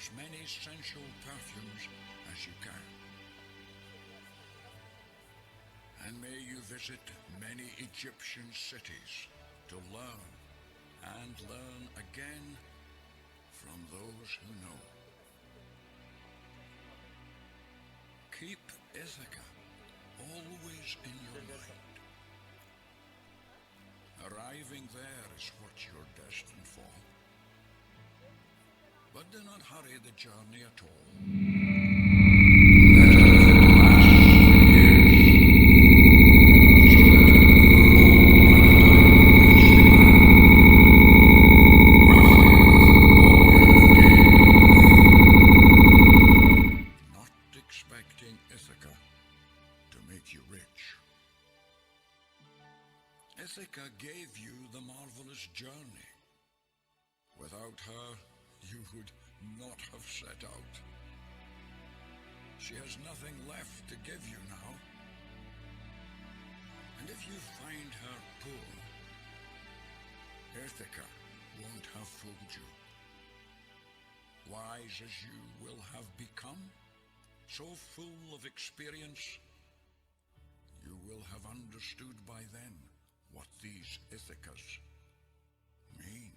as many sensual perfumes as you can. And may you visit many Egyptian cities to learn and learn again from those who know. Keep Ithaca always in your mind. Arriving there is what you're destined for. But do not hurry the journey at all. Not expecting Ithaca to make you rich. Ithaca gave you the marvelous journey. Without her, you would not have set out. She has nothing left to give you now. And if you find her poor, Ithaca won't have fooled you. Wise as you will have become, so full of experience, you will have understood by then what these Ithacas mean.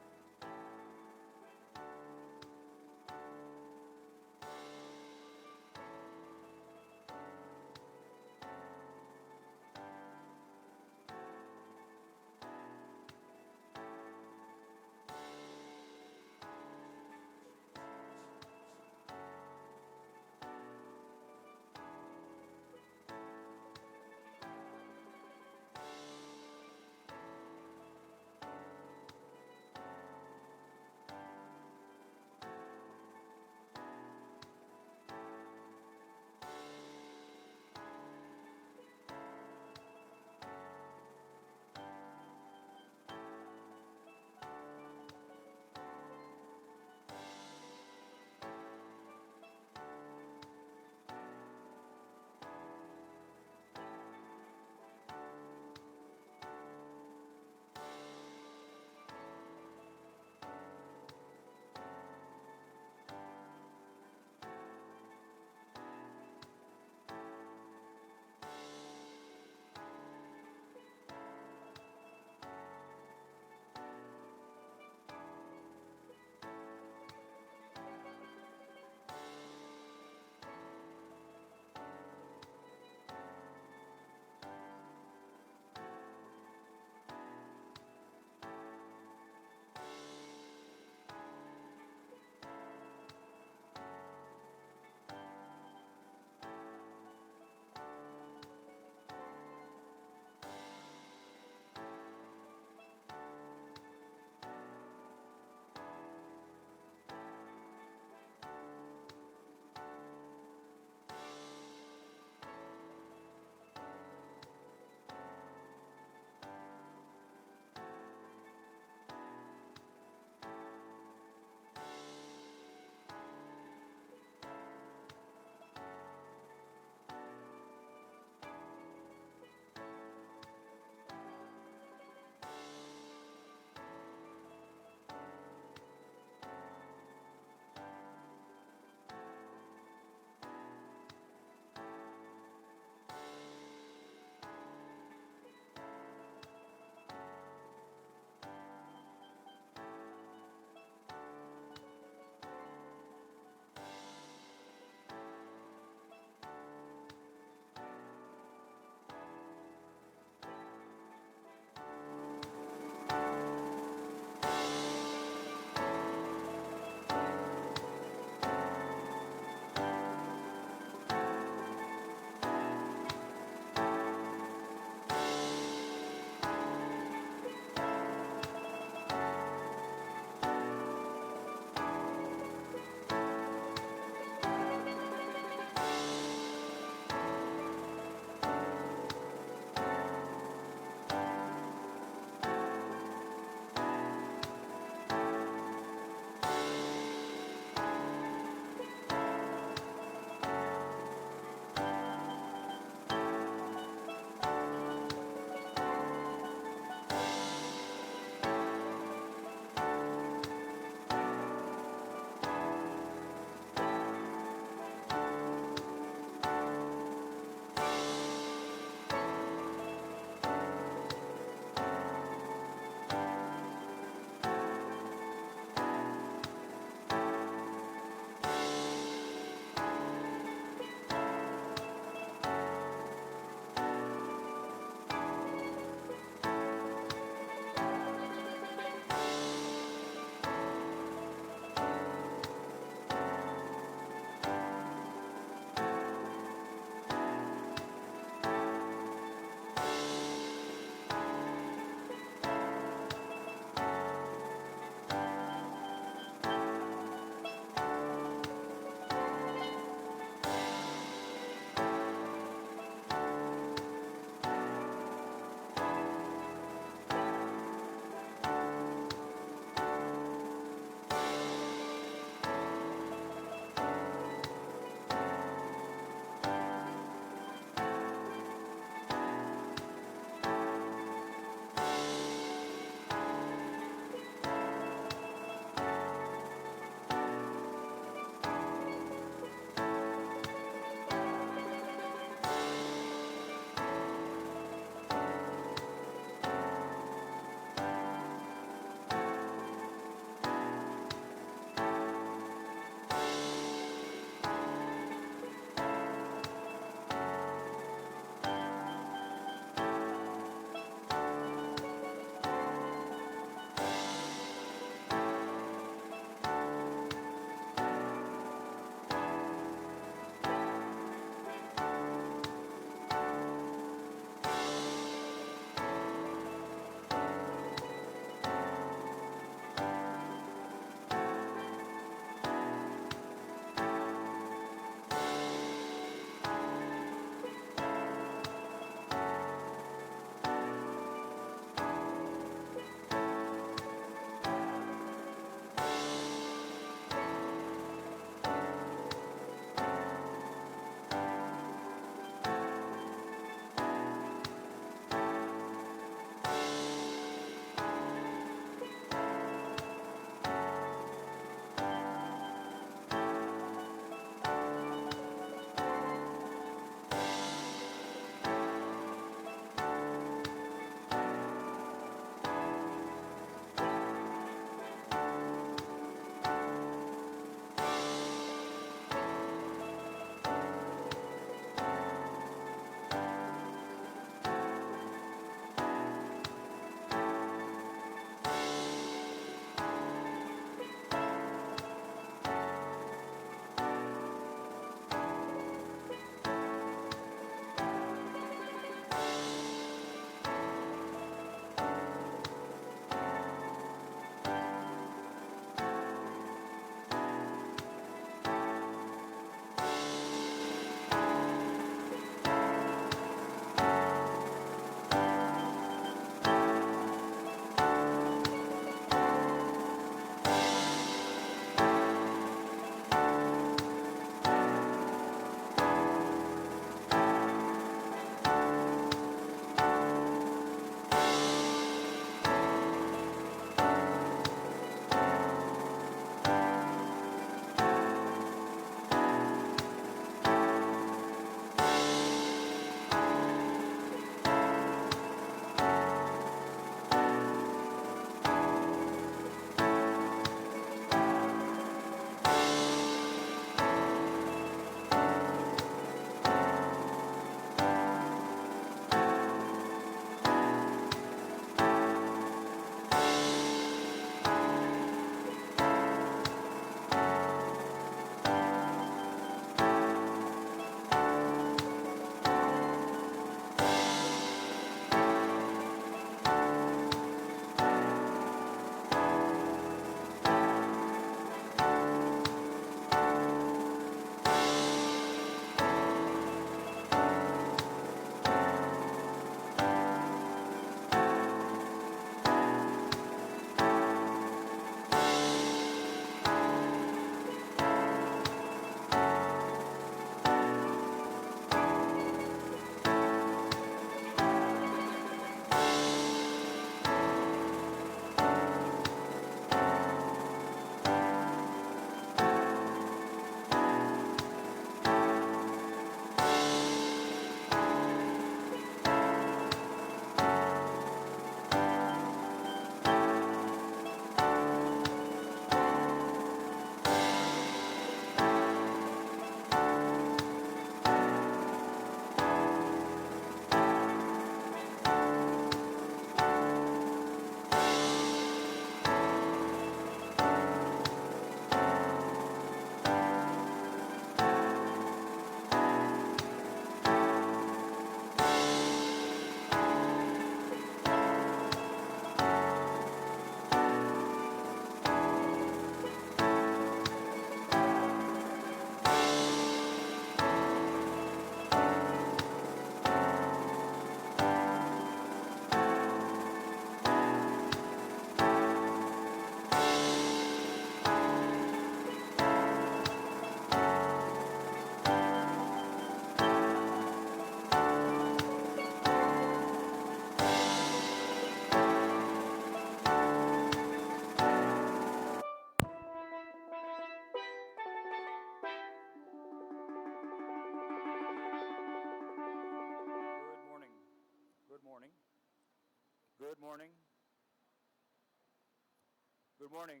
morning.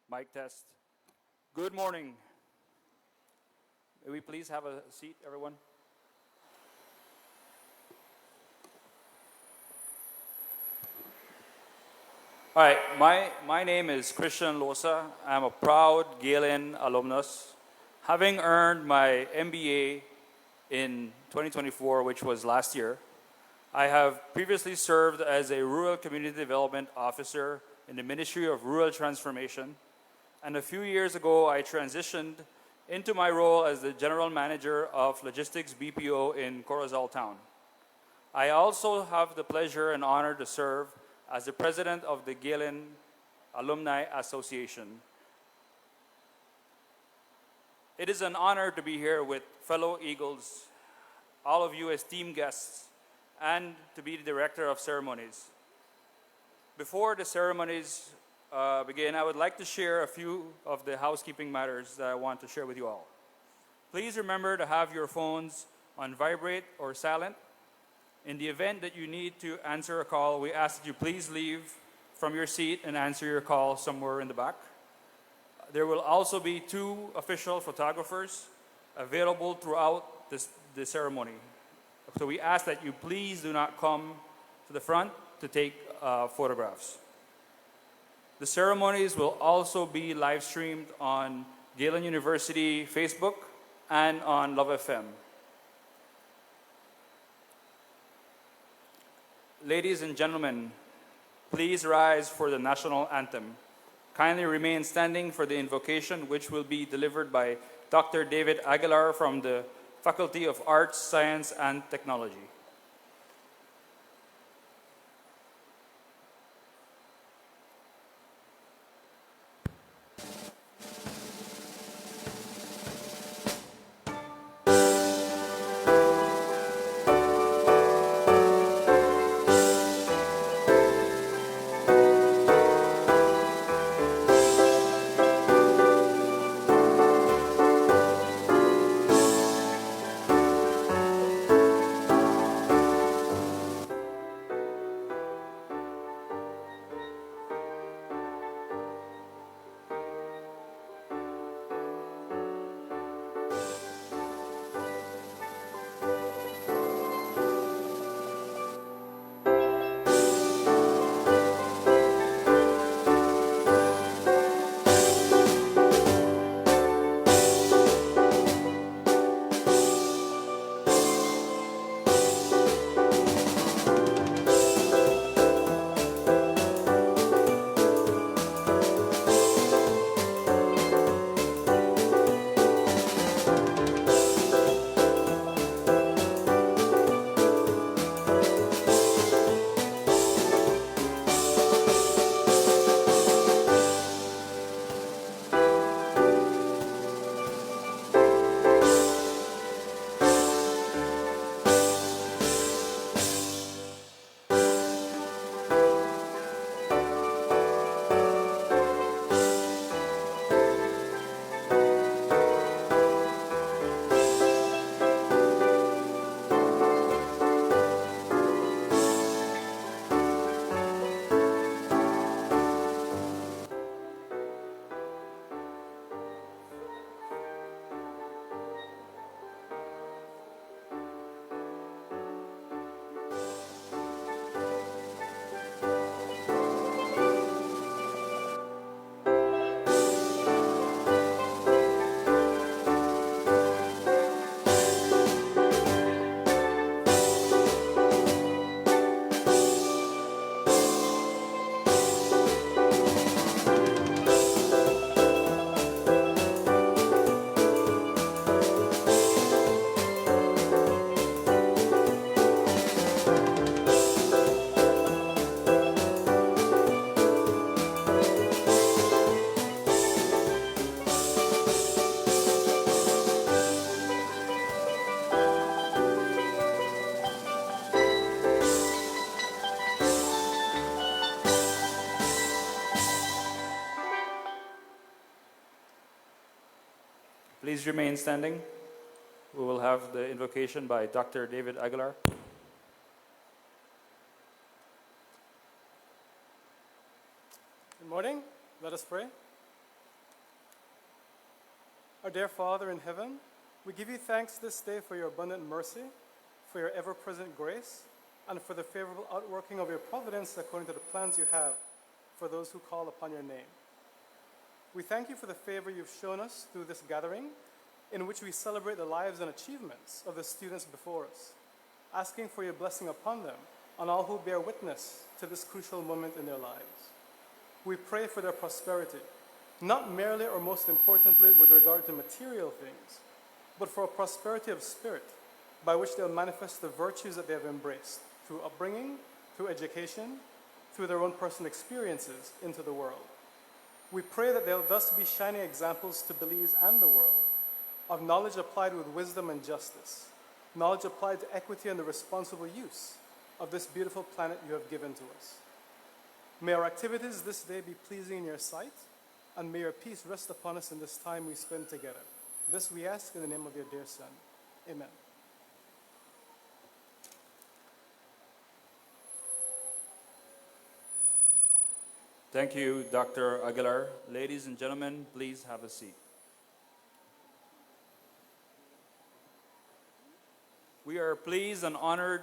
Mic test. Good morning. May we please have a seat, everyone? All right, my name is Christian Losa. I'm a proud Galen alumnus, having earned my MBA in 2024, which was last year. I have previously served as a Rural Community Development Officer in the Ministry of Rural Transformation, and a few years ago I transitioned into my role as the General Manager of Logistics BPO in Corozal Town. I also have the pleasure and honor to serve as the President of the Galen Alumni Association. It is an honor to be here with fellow Eagles, all of you as team guests, and to be the Director of Ceremonies. Before the ceremonies begin, I would like to share a few of the housekeeping matters that I want to share with you all. Please remember to have your phones on vibrate or silent. In the event that you need to answer a call, we ask that you please leave from your seat and answer your call somewhere in the back. There will also be 2 official photographers available throughout the ceremony. So we ask that you please do not come to the front to take photographs. The ceremonies will also be live streamed on Galen University Facebook and on Love FM. Ladies and gentlemen, please rise for the national anthem. Kindly remain standing for the invocation, which will be delivered by Dr. David Aguilar from the Faculty of Arts, Science, and Technology. Please remain standing. We will have the invocation by Dr. David Aguilar. Good morning. Let us pray. Our dear Father in heaven, we give you thanks this day for your abundant mercy, for your ever-present grace, and for the favorable outworking of your providence according to the plans you have for those who call upon your name. We thank you for the favor you've shown us through this gathering, in which we celebrate the lives and achievements of the students before us, asking for your blessing upon them, on all who bear witness to this crucial moment in their lives. We pray for their prosperity, not merely or most importantly with regard to material things, but for a prosperity of spirit, by which they'll manifest the virtues that they have embraced through upbringing, through education, through their own personal experiences into the world. We pray that they'll thus be shining examples to Belize and the world of knowledge applied with wisdom and justice, knowledge applied to equity and the responsible use of this beautiful planet you have given to us. May our activities this day be pleasing in your sight, and may your peace rest upon us in this time we spend together. This we ask in the name of your dear Son. Amen. Thank you, Dr. Aguilar. Ladies and gentlemen, please have a seat. We are pleased and honored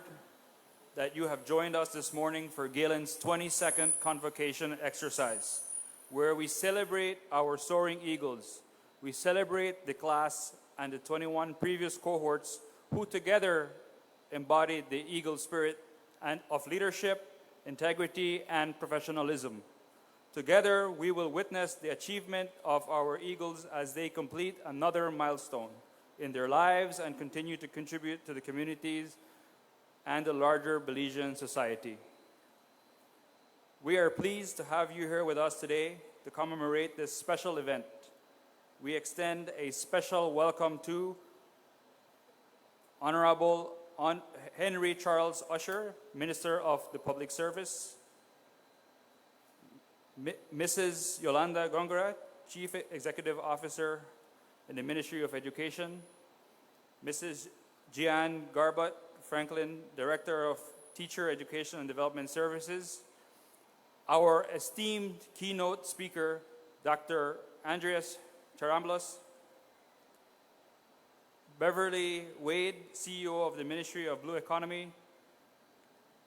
that you have joined us this morning for Galen's 22nd Convocation exercise, where we celebrate our soaring eagles. We celebrate the class and the 21 previous cohorts who together embodied the eagle spirit and of leadership, integrity, and professionalism. Together, we will witness the achievement of our eagles as they complete another milestone in their lives and continue to contribute to the communities and the larger Belizean society. We are pleased to have you here with us today to commemorate this special event. We extend a special welcome to Honorable Henry Charles Usher, Minister of the Public Service, Mrs. Yolanda Gongora, Chief Executive Officer in the Ministry of Education, Mrs. Gian Garbutt Franklin, Director of Teacher Education and Development Services, our esteemed keynote speaker, Dr. Andreas Charamblos, Beverly Wade, CEO of the Ministry of Blue Economy,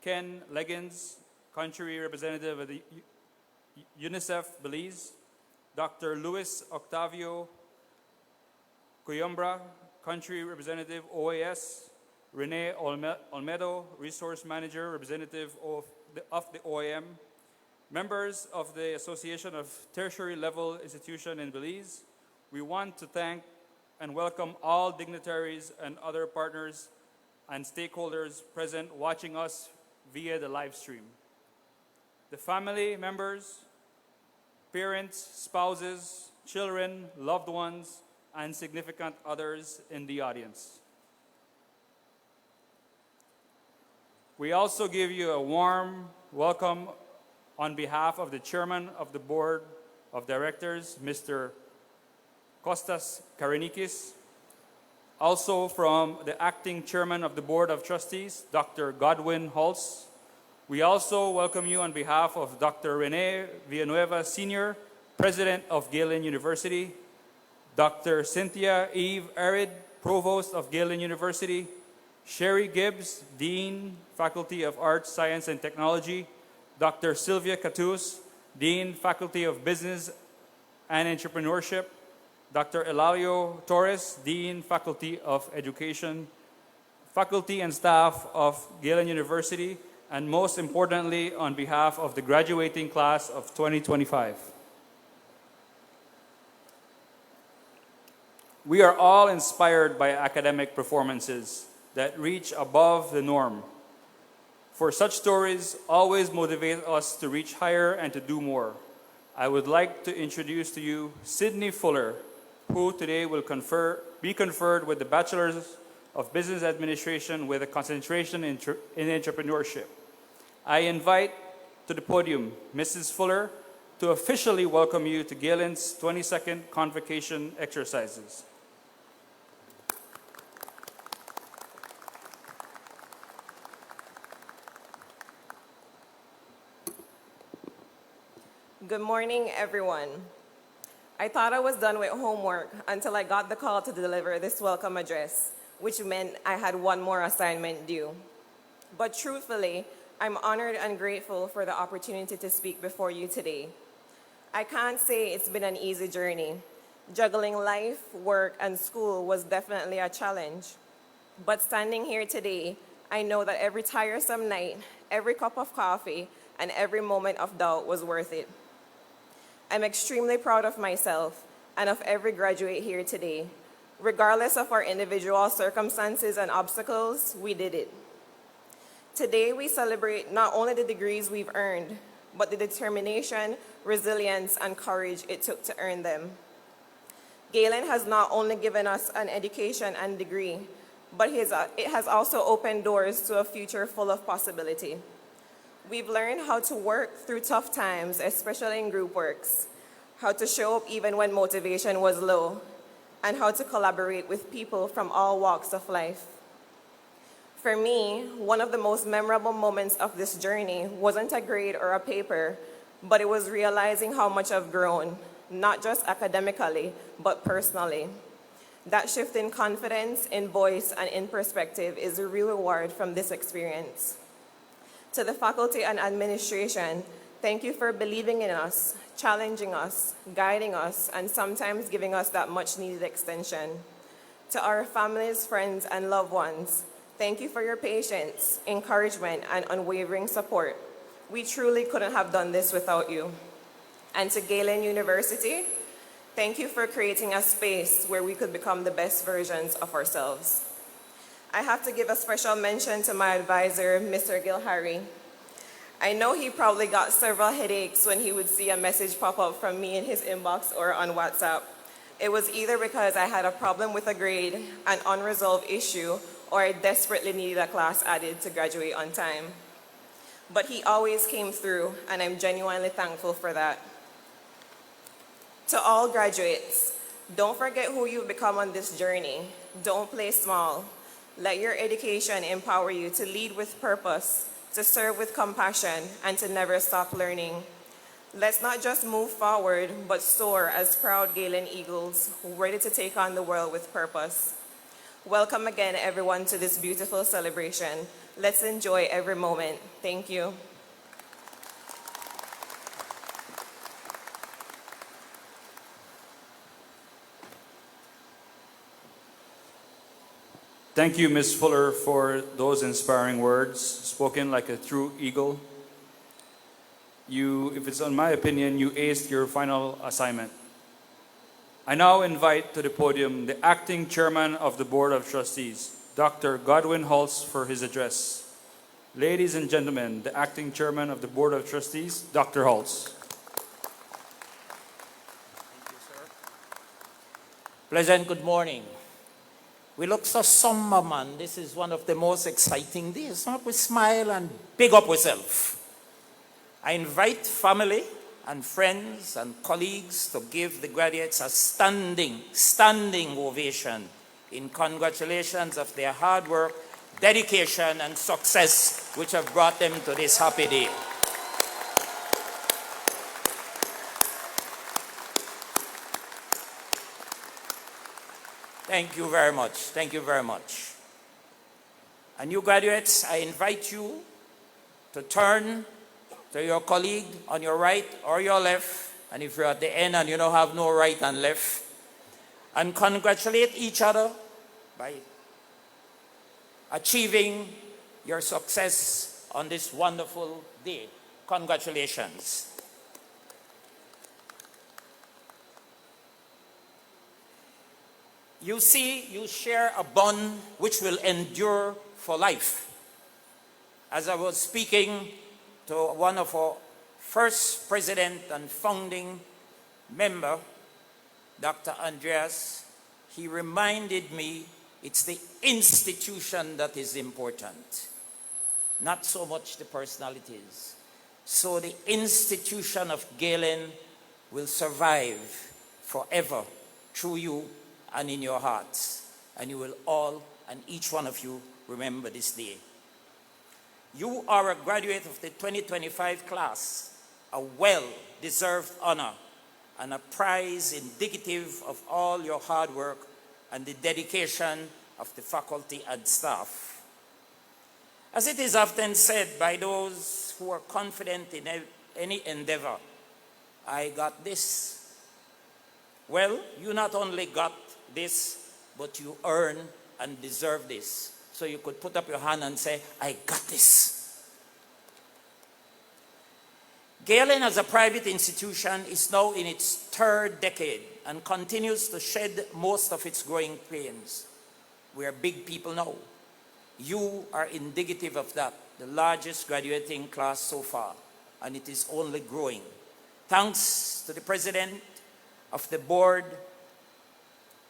Ken Leggins, Country Representative of the UNICEF Belize, Dr. Luis Octavio Coimbra, Country Representative OAS, Rene Olmedo, Resource Manager, Representative of the OIM, members of the Association of Tertiary Level Institutions in Belize. We want to thank and welcome all dignitaries and other partners and stakeholders present watching us via the live stream. The family members, parents, spouses, children, loved ones, and significant others in the audience. We also give you a warm welcome on behalf of the Chairman of the Board of Directors, Mr. Kostas Karinikis. Also from the Acting Chairman of the Board of Trustees, Dr. Godwin Holtz. We also welcome you on behalf of Dr. Rene Villanueva, Sr., President of Galen University, Dr. Cynthia Eve Arid, Provost of Galen University, Sherry Gibbs, Dean, Faculty of Arts, Science, and Technology, Dr. Sylvia Catus, Dean, Faculty of Business and Entrepreneurship, Dr. Elalio Torres, Dean, Faculty of Education, faculty and staff of Galen University, and most importantly, on behalf of the graduating class of 2025. We are all inspired by academic performances that reach above the norm. For such stories always motivate us to reach higher and to do more. I would like to introduce to you Sydney Fuller, who today will be conferred with the Bachelor's of Business Administration with a concentration in entrepreneurship. I invite to the podium Mrs. Fuller to officially welcome you to Galen's 22nd Convocation exercises. Good morning, everyone. I thought I was done with homework until I got the call to deliver this welcome address, which meant I had one more assignment due. But truthfully, I'm honored and grateful for the opportunity to speak before you today. I can't say it's been an easy journey. Juggling life, work, and school was definitely a challenge. But standing here today, I know that every tiresome night, every cup of coffee, and every moment of doubt was worth it. I'm extremely proud of myself and of every graduate here today. Regardless of our individual circumstances and obstacles, we did it. Today, we celebrate not only the degrees we've earned, but the determination, resilience, and courage it took to earn them. Galen has not only given us an education and degree, but it has also opened doors to a future full of possibility. We've learned how to work through tough times, especially in group works, how to show up even when motivation was low, and how to collaborate with people from all walks of life. For me, one of the most memorable moments of this journey wasn't a grade or a paper, but it was realizing how much I've grown, not just academically, but personally. That shift in confidence, in voice, and in perspective is a real reward from this experience. To the faculty and administration, thank you for believing in us, challenging us, guiding us, and sometimes giving us that much-needed extension. To our families, friends, and loved ones, thank you for your patience, encouragement, and unwavering support. We truly couldn't have done this without you. And to Galen University, thank you for creating a space where we could become the best versions of ourselves. I have to give a special mention to my advisor, Mr. Gilharry. I know he probably got several headaches when he would see a message pop up from me in his inbox or on WhatsApp. It was either because I had a problem with a grade, an unresolved issue, or I desperately needed a class added to graduate on time. But he always came through, and I'm genuinely thankful for that. To all graduates, don't forget who you've become on this journey. Don't play small. Let your education empower you to lead with purpose, to serve with compassion, and to never stop learning. Let's not just move forward, but soar as proud Galen Eagles, ready to take on the world with purpose. Welcome again, everyone, to this beautiful celebration. Let's enjoy every moment. Thank you. Thank you, Ms. Fuller, for those inspiring words, spoken like a true eagle. If it's on my opinion, you aced your final assignment. I now invite to the podium the acting chairman of the Board of Trustees, Dr. Godwin Holtz, for his address. Ladies and gentlemen, the acting chairman of the Board of Trustees, Dr. Holtz. Thank you, sir. Pleasant good morning. We look so somber, man. This is one of the most exciting days. Up we smile and big up ourselves. I invite family and friends and colleagues to give the graduates a standing ovation in congratulations of their hard work, dedication, and success which have brought them to this happy day. Thank you very much. Thank you very much. And you graduates, I invite you to turn to your colleague on your right or your left, and if you're at the end and you don't have no right and left, and congratulate each other by achieving your success on this wonderful day. Congratulations. You see, you share a bond which will endure for life. As I was speaking to one of our first president and founding member, Dr. Andreas, he reminded me it's the institution that is important, not so much the personalities. So the institution of Galen will survive forever through you and in your hearts. And you will all, and each one of you, remember this day. You are a graduate of the 2025 class, a well-deserved honor and a prize indicative of all your hard work and the dedication of the faculty and staff. As it is often said by those who are confident in any endeavor, I got this. Well, you not only got this, but you earn and deserve this. So you could put up your hand and say, I got this. Galen, as a private institution, is now in its third decade and continues to shed most of its growing pains. We are big people now. You are indicative of that, the largest graduating class so far, and it is only growing. Thanks to the President of the Board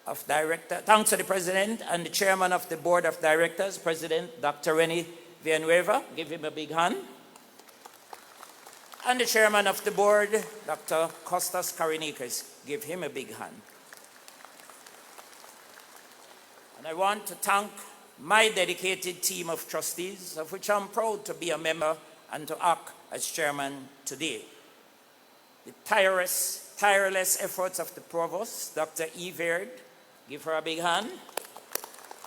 of Directors, thanks to the President and the Chairman of the Board of Directors, President Dr. Rennie Villanueva, give him a big hand. And the Chairman of the Board, Dr. Costas Karinikas, give him a big hand. And I want to thank my dedicated team of trustees, of which I'm proud to be a member and to act as chairman today. The tireless efforts of the Provost, Dr. Eve Aird, give her a big hand,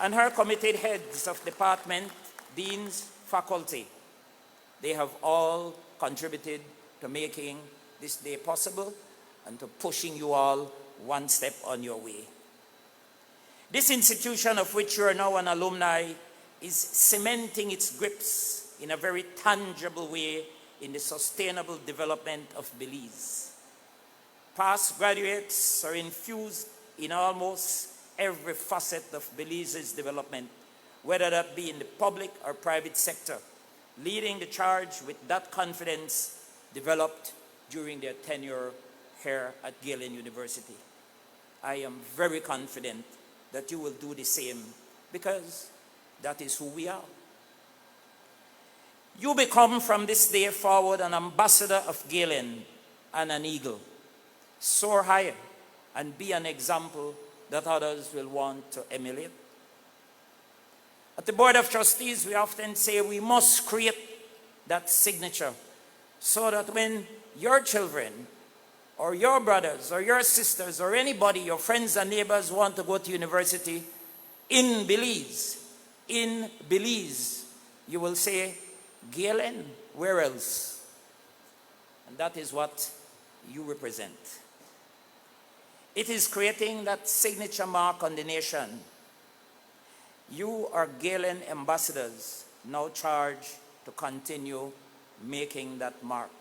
and her committed heads of department, deans, faculty. They have all contributed to making this day possible and to pushing you all one step on your way. This institution, of which you are now an alumni, is cementing its grips in a very tangible way in the sustainable development of Belize. Past graduates are infused in almost every facet of Belize's development, whether that be in the public or private sector, leading the charge with that confidence developed during their tenure here at Galen University. I am very confident that you will do the same because that is who we are. You become from this day forward an ambassador of Galen and an eagle. Soar higher and be an example that others will want to emulate. At the Board of Trustees, we often say we must create that signature so that when your children or your brothers or your sisters or anybody, your friends and neighbors want to go to university in Belize, you will say, Galen, where else? And that is what you represent. It is creating that signature mark on the nation. You are Galen ambassadors, now charged to continue making that mark.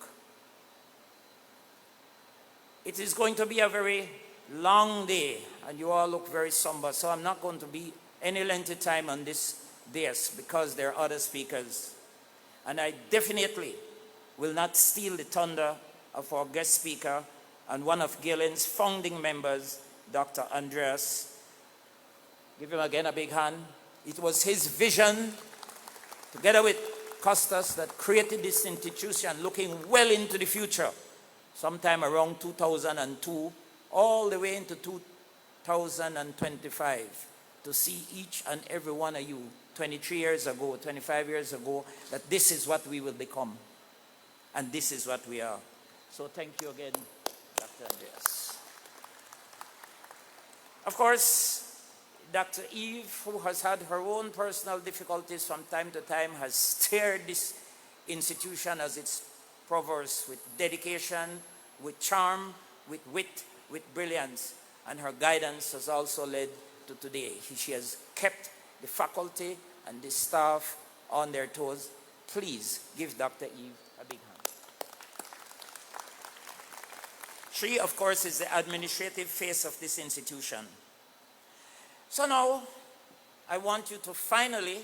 It is going to be a very long day, and you all look very somber, so I'm not going to be any length of time on this dais because there are other speakers. And I definitely will not steal the thunder of our guest speaker and one of Galen's founding members, Dr. Andreas. Give him again a big hand. It was his vision, together with Costas, that created this institution looking well into the future, sometime around 2002, all the way into 2025, to see each and every one of you 23 years ago, 25 years ago, that this is what we will become. And this is what we are. So thank you again, Dr. Andreas. Of course, Dr. Eve, who has had her own personal difficulties from time to time, has steered this institution as its provost with dedication, with charm, with wit, with brilliance. And her guidance has also led to today. She has kept the faculty and the staff on their toes. Please give Dr. Eve a big hand. She, of course, is the administrative face of this institution. So now, I want you to finally,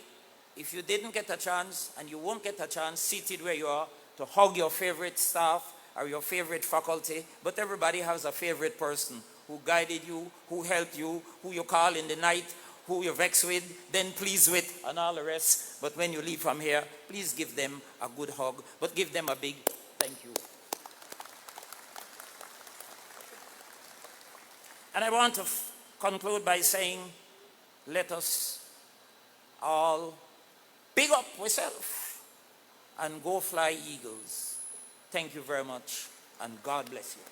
if you didn't get a chance, and you won't get a chance seated where you are, to hug your favorite staff or your favorite faculty, but everybody has a favorite person who guided you, who helped you, who you call in the night, who you're vexed with, then pleased with, and all the rest. But when you leave from here, please give them a good hug, but give them a big thank you. And I want to conclude by saying, let us all big up ourselves and go fly eagles. Thank you very much, and God bless you.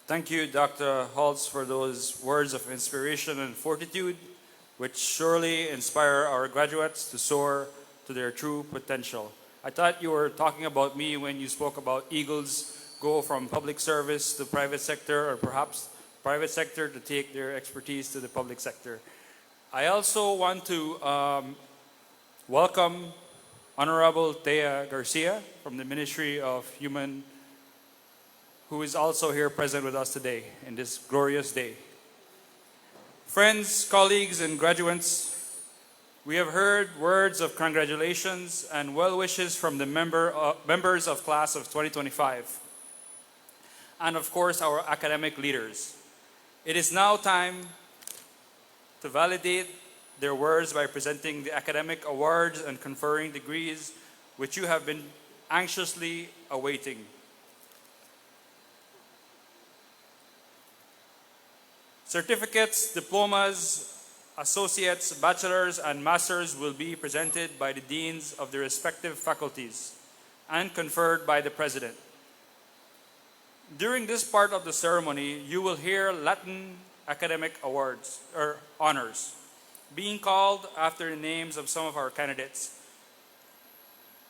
Thank you, Dr. Holtz, for those words of inspiration and fortitude, which surely inspire our graduates to soar to their true potential. I thought you were talking about me when you spoke about Eagles go from public service to private sector, or perhaps private sector to take their expertise to the public sector. I also want to welcome Honorable Thea Garcia from the Ministry of Human, who is also here present with us today in this glorious day. Friends, colleagues, and graduates, we have heard words of congratulations and well wishes from the members of class of 2025, and of course our academic leaders. It is now time to validate their words by presenting the academic awards and conferring degrees which you have been anxiously awaiting. Certificates, diplomas, associates, bachelors, and masters will be presented by the deans of the respective faculties and conferred by the president. During this part of the ceremony, you will hear Latin academic awards or honors being called after the names of some of our candidates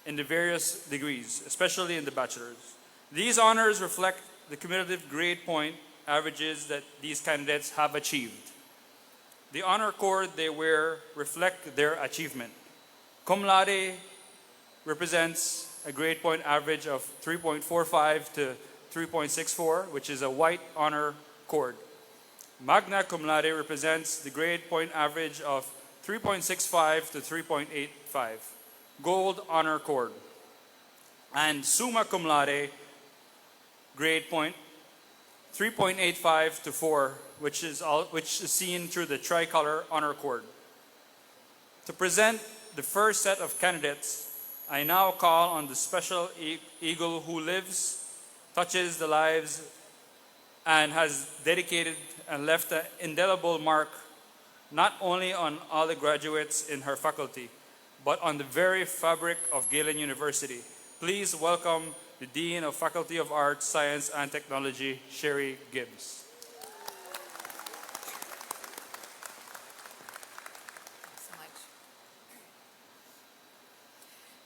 in the various degrees, especially in the bachelors. These honors reflect the cumulative grade point averages that these candidates have achieved. The honor cord they wear reflect their achievement. Cum laude represents a grade point average of 3.45 to 3.64, which is a white honor cord. Magna cum laude represents the grade point average of 3.65 to 3.85, gold honor cord. And summa cum laude, grade point 3.85 to 4, which is seen through the tricolor honor cord. To present the first set of candidates, I now call on the special eagle who lives, touches the lives, and has dedicated and left an indelible mark not only on all the graduates in her faculty, but on the very fabric of Galen University. Please welcome the Dean of Faculty of Arts, Science, and Technology, Sherry Gibbs.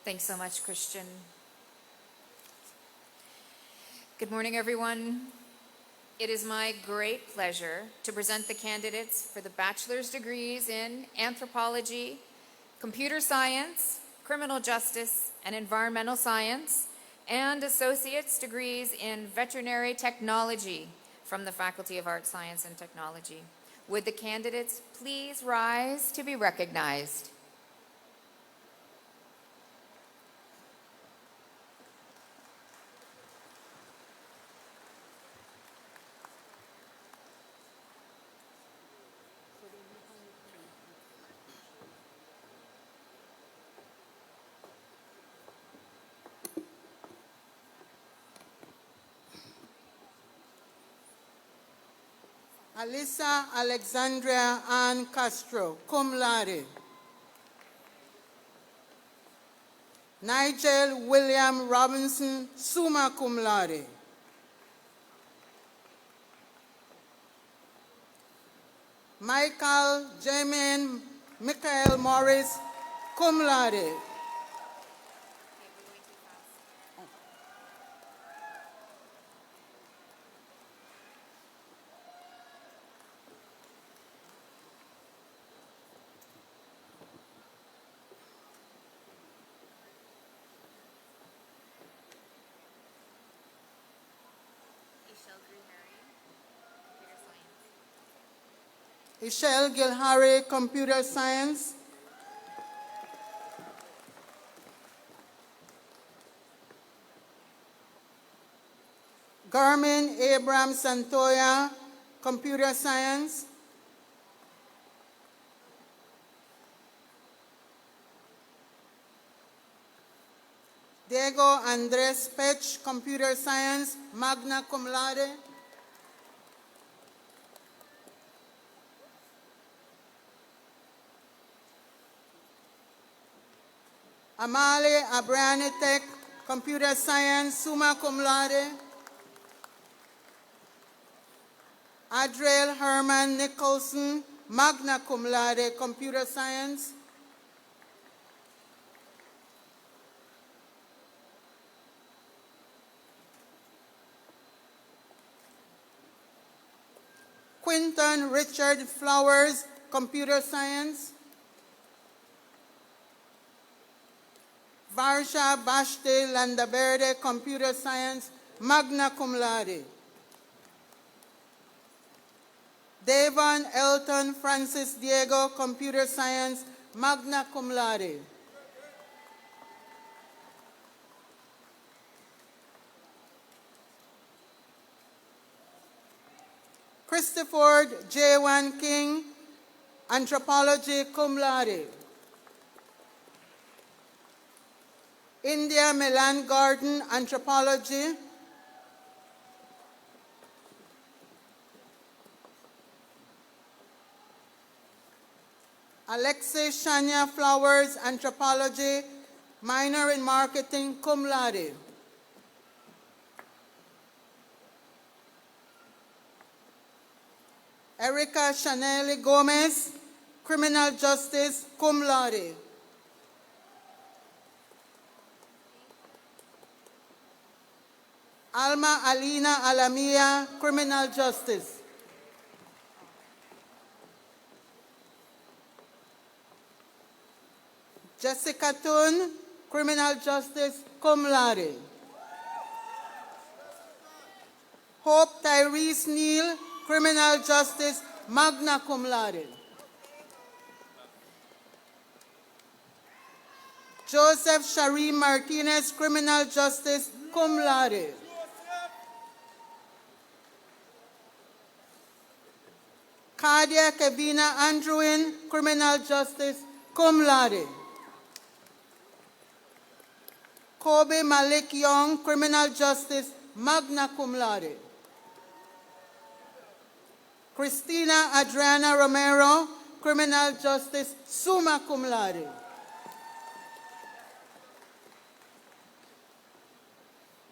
Thanks so much, Christian. Good morning, everyone. It is my great pleasure to present the candidates for the bachelor's degrees in anthropology, computer science, criminal justice, and environmental science, and associate's degrees in veterinary technology from the Faculty of Arts, Science, and Technology. Would the candidates please rise to be recognized? Alyssa Alexandria Ann Castro, cum laude. Nigel William Robinson, summa cum laude. Michael Jamin Michael Morris, cum laude. Ishel Gilhari, computer science. Garmin Abraham Santoya, computer science. Diego Andres Pech, computer science, magna cum laude. Amale Abranitek, Computer Science, summa cum laude. Adriel Herman Nicholson, magna cum laude, Computer Science. Quinton Richard Flowers, Computer Science. Varsha Bashte Landaverde, Computer Science, magna cum laude. Devon Elton Francis Diego, Computer Science, magna cum laude. Christopher J. King, Anthropology, cum laude. India Milan Gordon, Anthropology. Alexis Shania Flowers, Anthropology, minor in Marketing, cum laude. Erica Chanel Gomez, Criminal Justice, cum laude. Alma Alina Alamia, Criminal Justice. Jessica Tun, Criminal Justice, cum laude. Hope Tyrese Neal, Criminal Justice, magna cum laude. Joseph Shari Martinez, Criminal Justice, cum laude. Kadia Kevina Andrewin, Criminal Justice, cum laude. Kobe Malik Young, Criminal Justice, magna cum laude. Christina Adriana Romero, Criminal Justice, summa cum laude.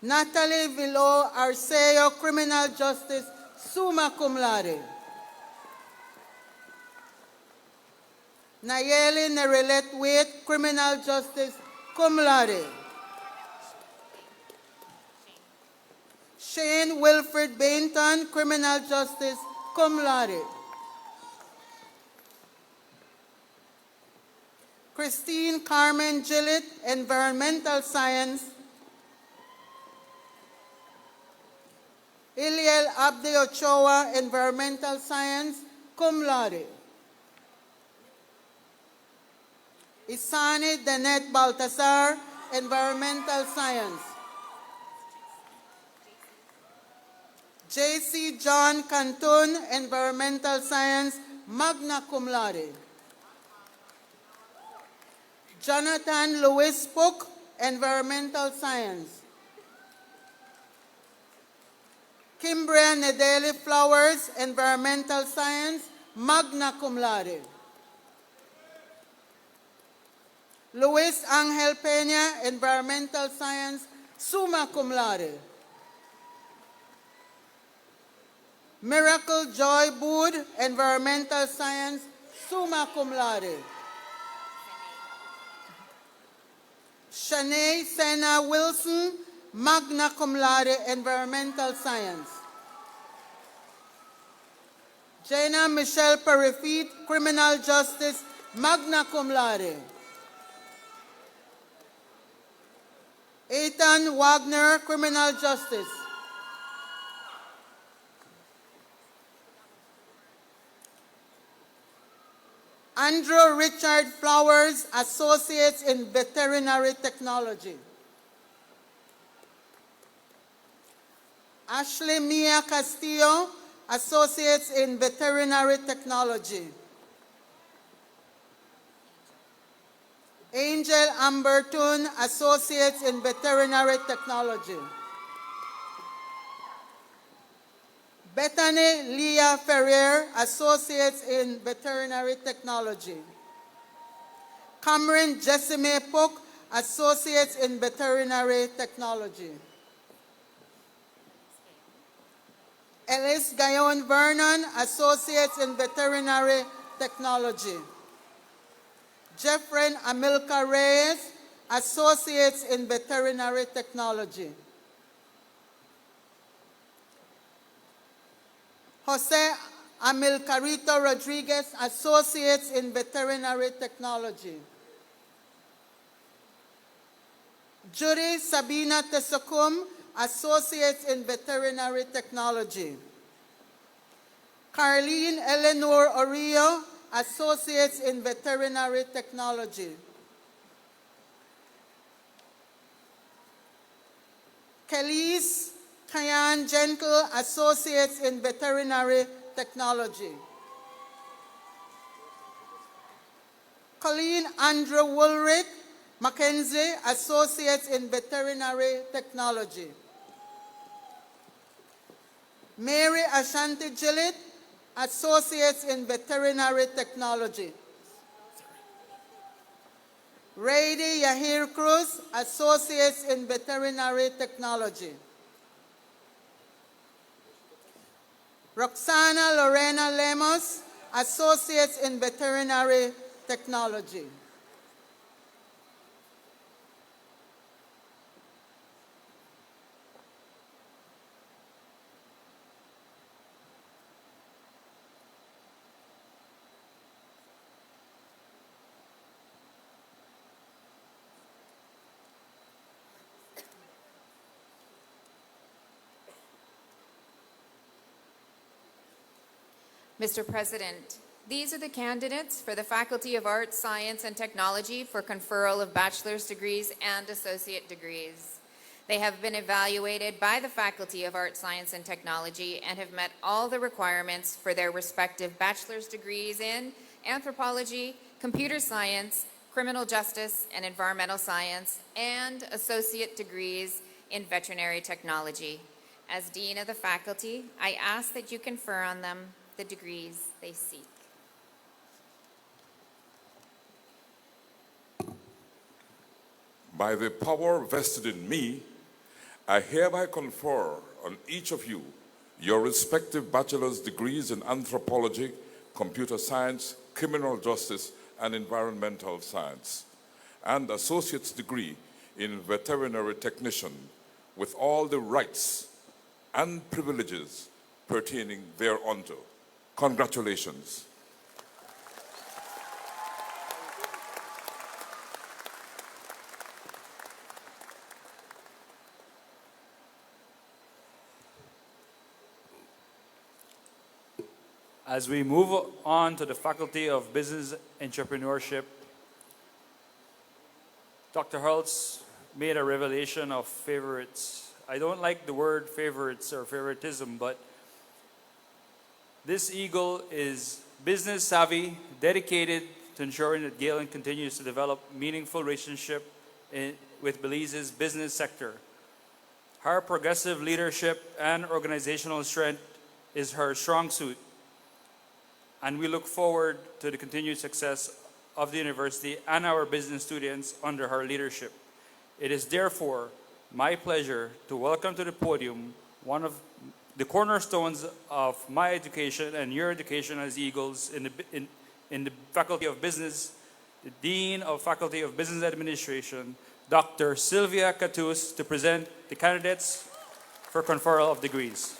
Natalie Vilo Arceo, Criminal Justice, summa cum laude. Nayeli Nerelet Wait, Criminal Justice, cum laude. Shane Wilfred Bainton, Criminal Justice, cum laude. Christine Carmen Gillett, Environmental Science. Iliel Abde Ochoa, Environmental Science, cum laude. Isani Danette Baltasar, Environmental Science. J.C. John Cantun, Environmental Science, magna cum laude. Jonathan Lewis Pook, Environmental Science. Kimbria Nedeli Flowers, Environmental Science, magna cum laude. Luis Angel Peña, Environmental Science, summa cum laude. Miracle Joy Bood, Environmental Science, summa cum laude. Shanae Sena Wilson, magna cum laude, Environmental Science. Jana Michelle Perifit, Criminal Justice, magna cum laude. Ethan Wagner, Criminal Justice. Andrew Richard Flowers, Associates in Veterinary Technology. Ashley Mia Castillo, Associates in Veterinary Technology. Angel Amberton, Associates in Veterinary Technology. Bethany Leah Ferrer, Associates in Veterinary Technology. Cameron Jessime Pook, Associates in Veterinary Technology. Ellis Gayon Vernon, Associates in Veterinary Technology. Jeffrey Amilcar Reyes, Associates in Veterinary Technology. Jose Amilcarito Rodriguez, Associates in Veterinary Technology. Judy Sabina Tesocum, Associates in Veterinary Technology. Carlene Eleanor Orio, Associates in Veterinary Technology. Kelly's Kayan Gentle, Associates in Veterinary Technology. Colleen Andrew Woolrich, Mackenzie, Associates in Veterinary Technology. Mary Ashanti Gillett, Associates in Veterinary Technology. Rady Yahir Cruz, Associates in Veterinary Technology. Roxana Lorena Lemos, Associates in Veterinary Technology. Mr. President, these are the candidates for the Faculty of Arts, Science, and Technology for conferral of bachelor's degrees and associate degrees. They have been evaluated by the Faculty of Arts, Science, and Technology and have met all the requirements for their respective bachelor's degrees in anthropology, computer science, criminal justice, and environmental science, and associate degrees in veterinary technology. As Dean of the Faculty, I ask that you confer on them the degrees they seek. By the power vested in me, I hereby confer on each of you your respective bachelor's degrees in anthropology, computer science, criminal justice, and environmental science, and associate's degree in veterinary technician with all the rights and privileges pertaining thereunto. Congratulations. As we move on to the Faculty of Business Entrepreneurship, Dr. Hults made a revelation of favorites. I don't like the word favorites or favoritism, but this eagle is business savvy, dedicated to ensuring that Galen continues to develop meaningful relationship with Belize's business sector. Her progressive leadership and organizational strength is her strong suit, and we look forward to the continued success of the university and our business students under her leadership. It is therefore my pleasure to welcome to the podium one of the cornerstones of my education and your education as Eagles in the Faculty of Business, the Dean of Faculty of Business Administration, Dr. Sylvia Catus, to present the candidates for conferral of degrees.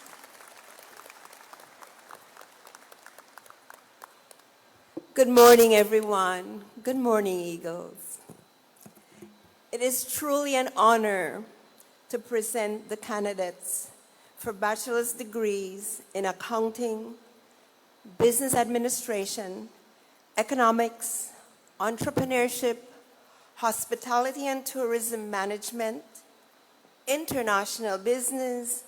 Good morning, everyone. Good morning, Eagles. It is truly an honor to present the candidates for bachelor's degrees in accounting, business administration, economics, entrepreneurship, hospitality and tourism management, international business,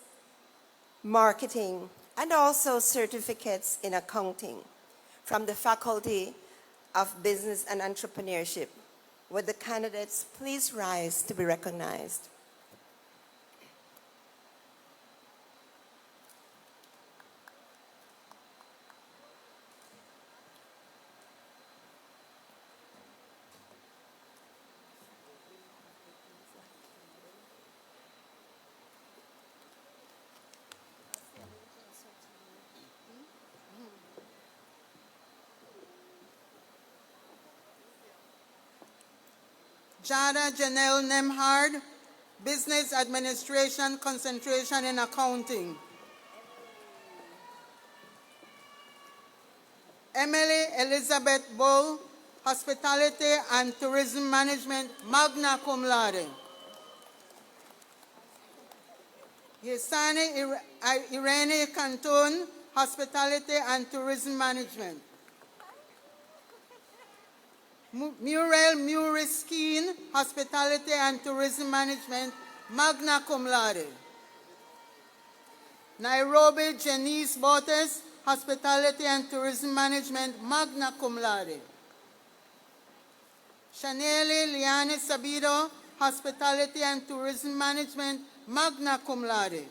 marketing, and also certificates in accounting from the Faculty of Business and Entrepreneurship. Would the candidates please rise to be recognized? Jada Janelle Nemhard, Business Administration, concentration in accounting. Emily Elizabeth Bull, Hospitality and Tourism Management, magna cum laude. Yesani Irene Cantun, Hospitality and Tourism Management. Muriel Muriskeen, Hospitality and Tourism Management, magna cum laude. Nairobi Janice Botes, Hospitality and Tourism Management, magna cum laude. Chaneli Liane Sabido, Hospitality and Tourism Management, magna cum laude.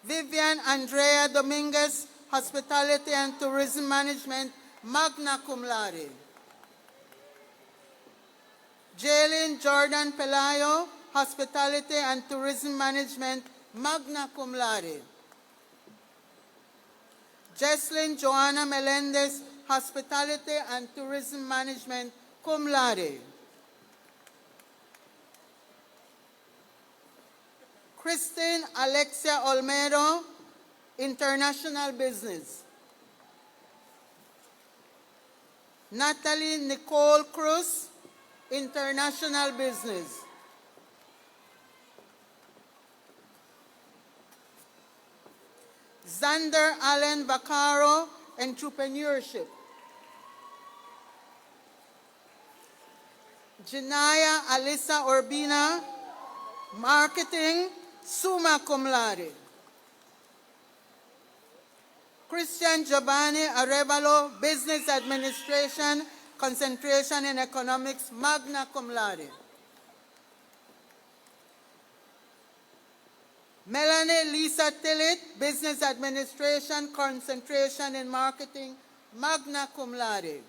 Vivian Andrea Dominguez, Hospitality and Tourism Management, magna cum laude. Galen Jordan Pelayo, Hospitality and Tourism Management, magna cum laude. Jesslyn Joanna Melendez, Hospitality and Tourism Management, cum laude. Christine Alexia Olmedo, International Business. Natalie Nicole Cruz, International Business. Xander Allen Vaccaro, Entrepreneurship. Janaya Alisa Urbina, Marketing, summa cum laude. Christian Giovanni Arevalo, Business Administration, concentration in Economics, magna cum laude. Melanie Lisa Tillett, Business Administration, concentration in Marketing, magna cum laude.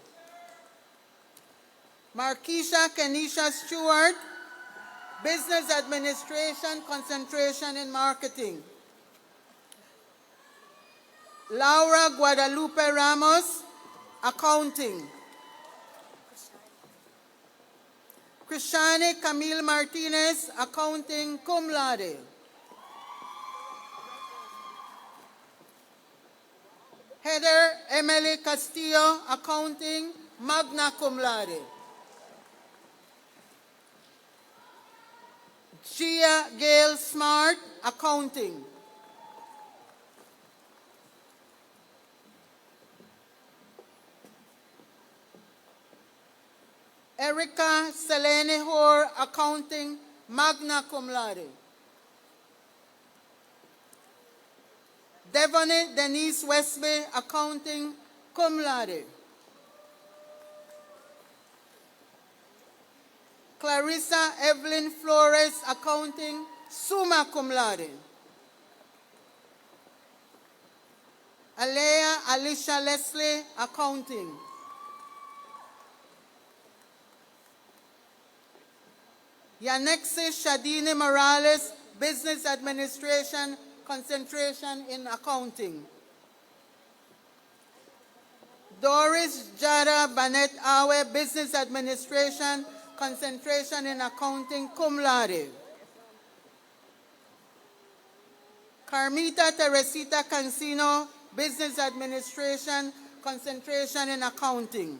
Marquisha Kenisha Stewart, Business Administration, concentration in Marketing. Laura Guadalupe Ramos, Accounting. Krishani Camille Martinez, Accounting, cum laude. Heather Emily Castillo, Accounting, magna cum laude. Gia Gail Smart, Accounting. Erica Selene Hoare, Accounting, magna cum laude. Devonette Denise Westby, Accounting, cum laude. Clarissa Evelyn Flores, Accounting, summa cum laude. Alea Alicia Leslie, Accounting. Yanexi Shadini Morales, Business Administration, concentration in Accounting. Doris Jada Banet Awe, Business Administration, concentration in Accounting, cum laude. Carmita Teresita Cancino, Business Administration, concentration in Accounting.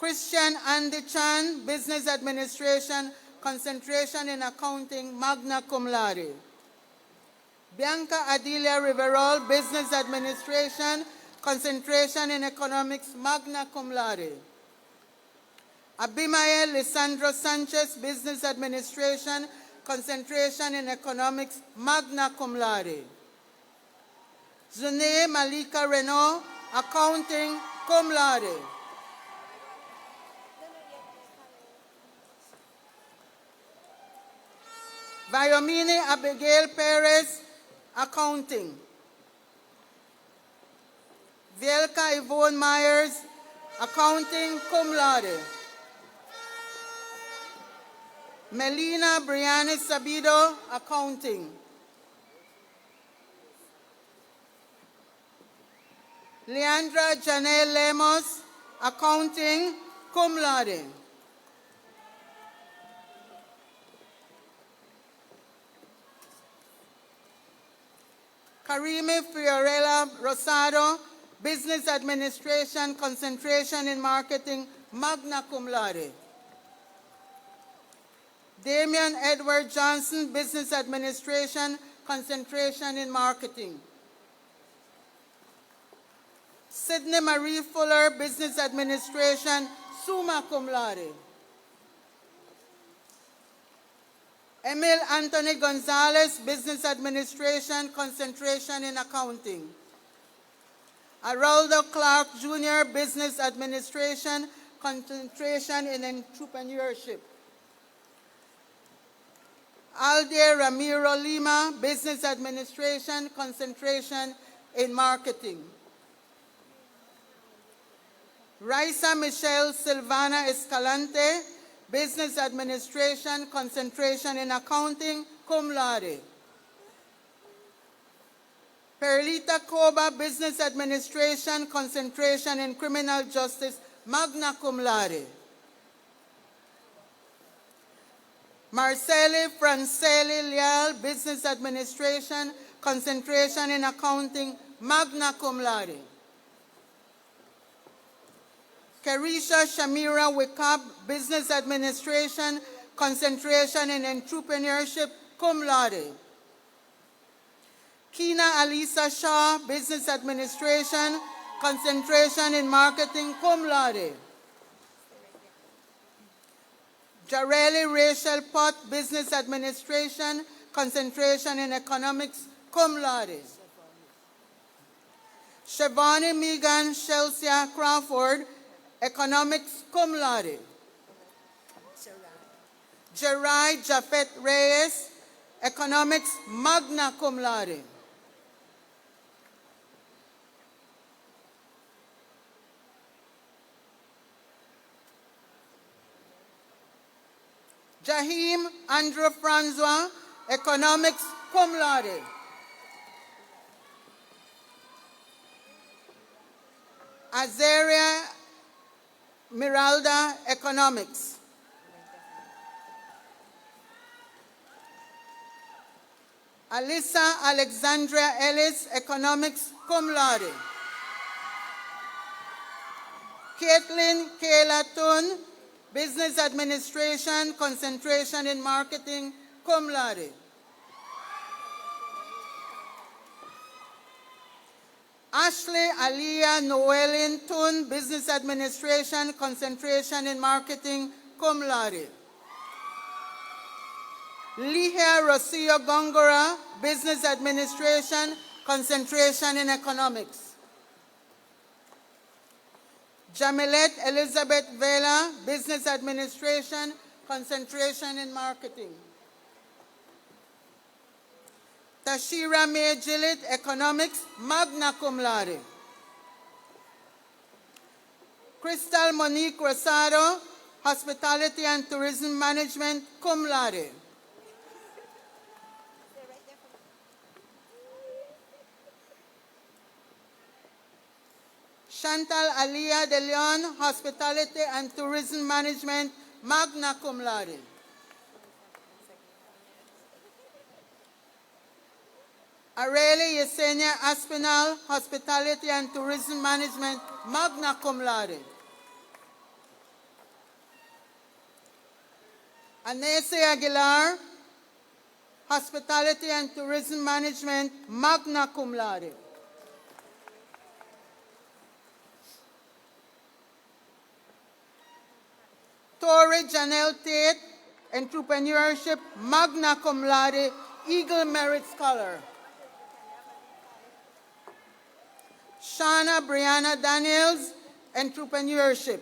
Christian Andy Chan, Business Administration, concentration in Accounting, magna cum laude. Bianca Adelia Riverol, Business Administration, concentration in Economics, magna cum laude. Abimael Lisandro Sanchez, Business Administration, concentration in Economics, magna cum laude. Zune Malika Renault, Accounting, cum laude. Viomini Abigail Perez, Accounting. Vielka Yvonne Myers, Accounting, cum laude. Melina Brianni Sabido, Accounting. Leandra Janelle Lemos, Accounting. cum laude. Karime Fiorella Rosado, Business Administration, concentration in marketing, magna cum laude. Damian Edward Johnson, Business Administration, concentration in marketing. Sydney Marie Fuller, Business Administration, summa cum laude. Emil Anthony Gonzalez, Business Administration, concentration in accounting. Aroldo Clark Jr., Business Administration, concentration in entrepreneurship. Alde Ramiro Lima, Business Administration, concentration in marketing. Raisa Michelle Silvana Escalante, Business Administration, concentration in accounting, cum laude. Perlita Koba, Business Administration, concentration in criminal justice, magna cum laude. Marceli Franceli Leal, Business Administration, concentration in accounting, magna cum laude. Carisha Shamira Wickup, Business Administration, concentration in entrepreneurship, cum laude. Kina Alisa Shaw, Business Administration, concentration in marketing, cum laude. Jareli Rachel Pott, Business Administration, concentration in economics, cum laude. Shavani Megan Chelsea Crawford, economics, cum laude. Jerai Jafet Reyes, economics, magna cum laude. Jahim Andrew Francois, economics, cum laude. Azaria Miralda, economics. Alyssa Alexandria Ellis, economics, cum laude. Caitlin Kayla Tun, Business Administration, concentration in marketing, cum laude. Ashley Aliyah Noelin Tun, Business Administration, concentration in marketing, cum laude. Lihia Rocio Gongora, Business Administration, concentration in economics. Jamilet Elizabeth Vela, Business Administration, concentration in marketing. Tashira May Gillett, economics, magna cum laude. Crystal Monique Rosado, hospitality and tourism management, cum laude. Chantal Alia de Leon, hospitality and tourism management, magna cum laude. Areli Yesenia Aspinal, hospitality and tourism management, magna cum laude. Anese Aguilar, hospitality and tourism management, magna cum laude. Tori Janelle Tate, entrepreneurship, magna cum laude, Eagle Merit Scholar. Shauna Brianna Daniels, entrepreneurship.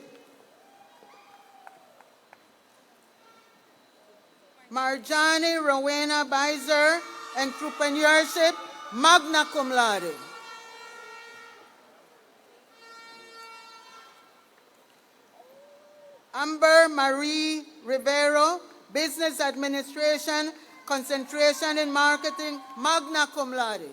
Marjani Rowena Beiser, entrepreneurship, magna cum laude. Amber Marie Rivero, business administration, concentration in marketing, magna cum laude.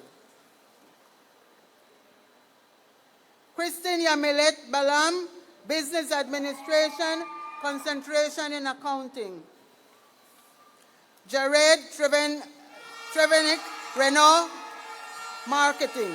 Christine Yamilet Balam, Business Administration, concentration in accounting. Jared Trevenick, Renault, marketing.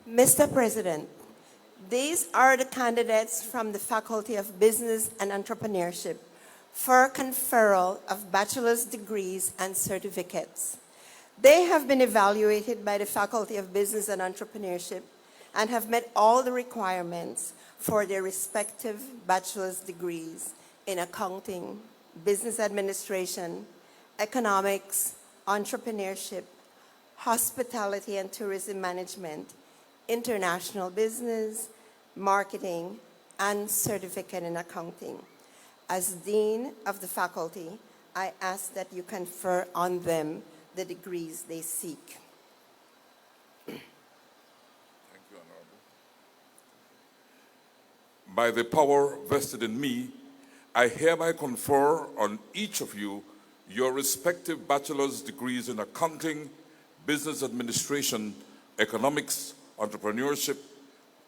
Mr. President, these are the candidates from the Faculty of Business and Entrepreneurship for conferral of bachelor's degrees and certificates. They have been evaluated by the Faculty of Business and Entrepreneurship and have met all the requirements for their respective bachelor's degrees in accounting, business administration, economics, entrepreneurship, hospitality and tourism management, international business, marketing, and certificate in accounting. As Dean of the faculty, I ask that you confer on them the degrees they seek. Thank you, Honorable. By the power vested in me, I hereby confer on each of you your respective bachelor's degrees in accounting, business administration, economics, entrepreneurship,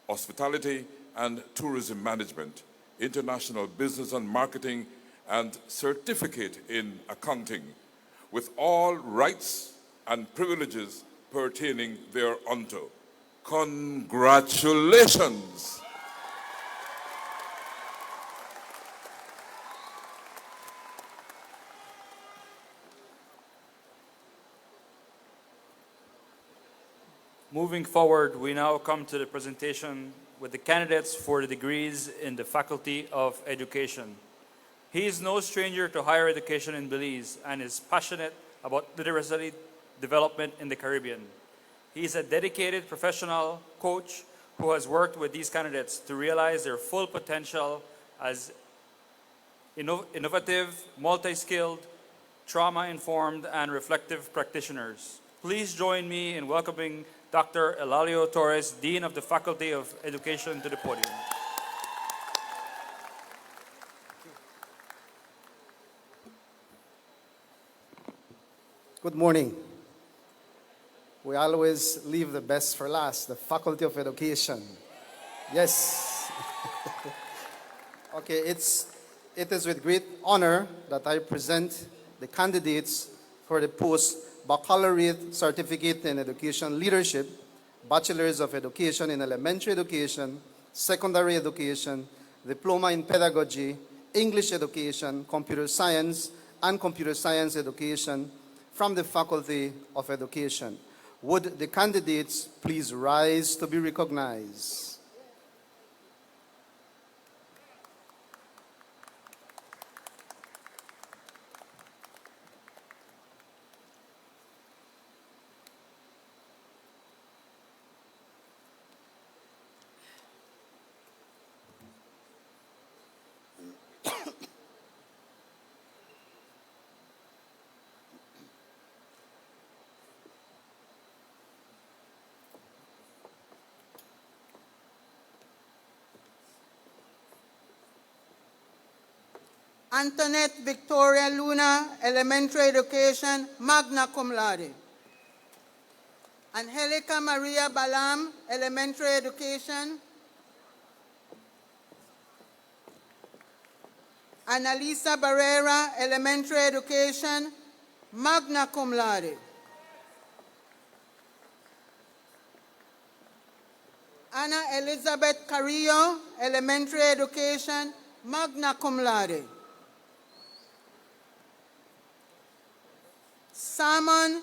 hospitality and tourism management, international business and marketing, and certificate in accounting, with all rights and privileges pertaining thereunto. Congratulations. Moving forward, we now come to the presentation with the candidates for the degrees in the Faculty of Education. He is no stranger to higher education in Belize and is passionate about literacy development in the Caribbean. He is a dedicated professional coach who has worked with these candidates to realize their full potential as innovative, multi-skilled, trauma-informed, and reflective practitioners. Please join me in welcoming Dr. Elalio Torres, Dean of the Faculty of Education, to the podium. Good morning. We always leave the best for last, the Faculty of Education. Yes. Okay, it is with great honor that I present the candidates for the post-baccalaureate certificate in education leadership, bachelor's of education in elementary education, secondary education, diploma in pedagogy, English education, computer science, and computer science education from the Faculty of Education. Would the candidates please rise to be recognized? Antoinette Victoria Luna, elementary education, magna cum laude. Angelica Maria Balam, elementary education. Annalisa Barrera, elementary education, magna cum laude. Anna Elizabeth Carrillo, elementary education, magna cum laude. Simon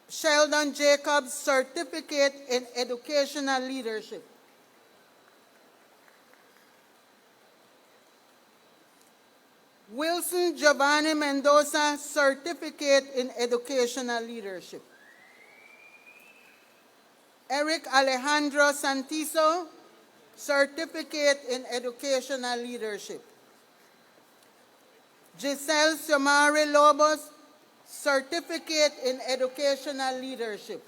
Sheldon Jacobs, certificate in educational leadership. Wilson Giovanni Mendoza, Certificate in Educational Leadership. Eric Alejandro Santizo, Certificate in Educational Leadership. Giselle Xiomari Lobos, Certificate in Educational Leadership.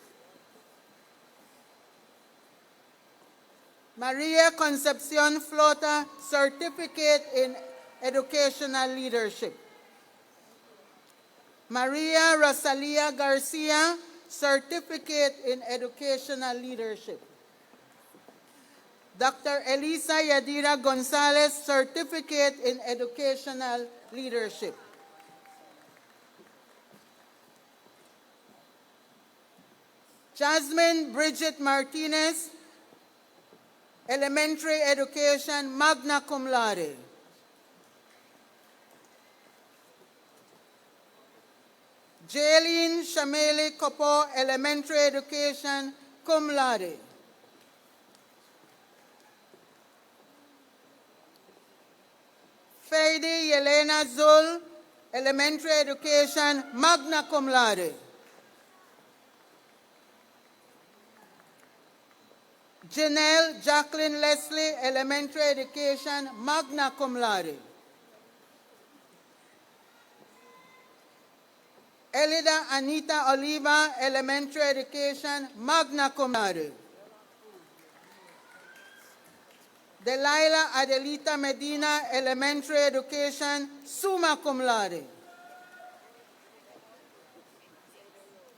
Maria Concepcion Flota, Certificate in Educational Leadership. Maria Rosalia Garcia, Certificate in Educational Leadership. Dr. Elisa Yadira Gonzalez, Certificate in Educational Leadership. Jasmine Bridget Martinez, Elementary Education, magna cum laude. Jaylene Shameli Kopo, Elementary Education, cum laude. Feidi Yelena Zul, Elementary Education, magna cum laude. Janelle Jacqueline Leslie, Elementary Education, magna cum laude. Elida Anita Oliva, Elementary Education, magna cum laude. Delilah Adelita Medina, Elementary Education, summa cum laude.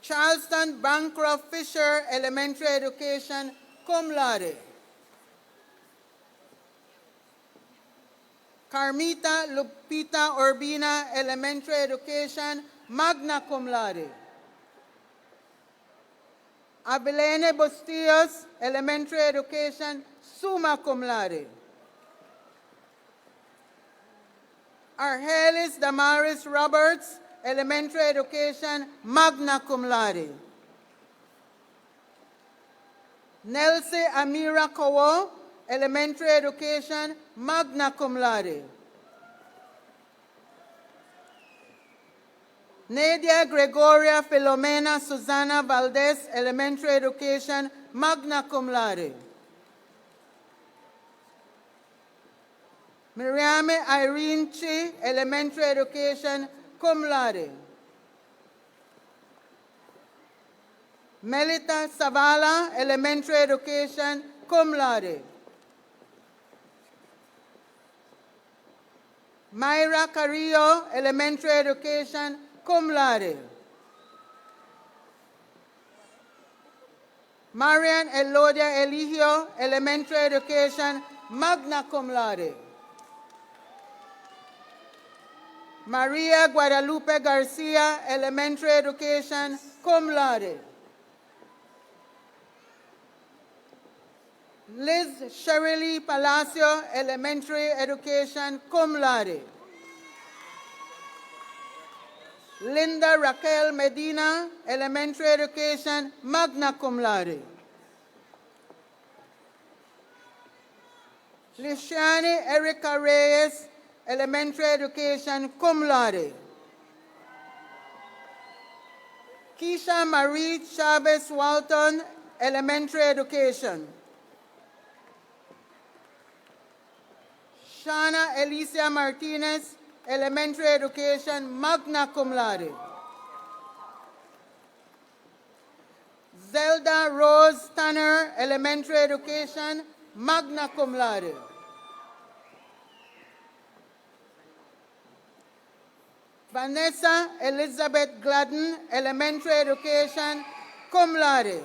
Charleston Bancroft Fisher, Elementary Education, cum laude. Carmita Lupita Urbina, Elementary Education, magna cum laude. Abilene Bustillos, Elementary Education, summa cum laude. Argelis Damaris Roberts, Elementary Education, magna cum laude. Nelsie Amira Kowo, Elementary Education, magna cum laude. Nadia Gregoria Filomena Susana Valdez, Elementary Education, magna cum laude. Miriam Irene Chi, Elementary Education, cum laude. Melita Savala, Elementary Education, cum laude. Myra Carrillo, Elementary Education, cum laude. Marian Elodia Eligio, Elementary Education, magna cum laude. Maria Guadalupe Garcia, Elementary Education, cum laude. Liz Shirley Palacio, Elementary Education, cum laude. Linda Raquel Medina, Elementary Education, magna cum laude. Lishani Erica Reyes, Elementary Education, cum laude. Keisha Marie Chavez Walton, Elementary Education. Shana Alicia Martinez, Elementary Education, magna cum laude. Zelda Rose Tanner, Elementary Education, magna cum laude. Vanessa Elizabeth Gladden, Elementary Education, cum laude.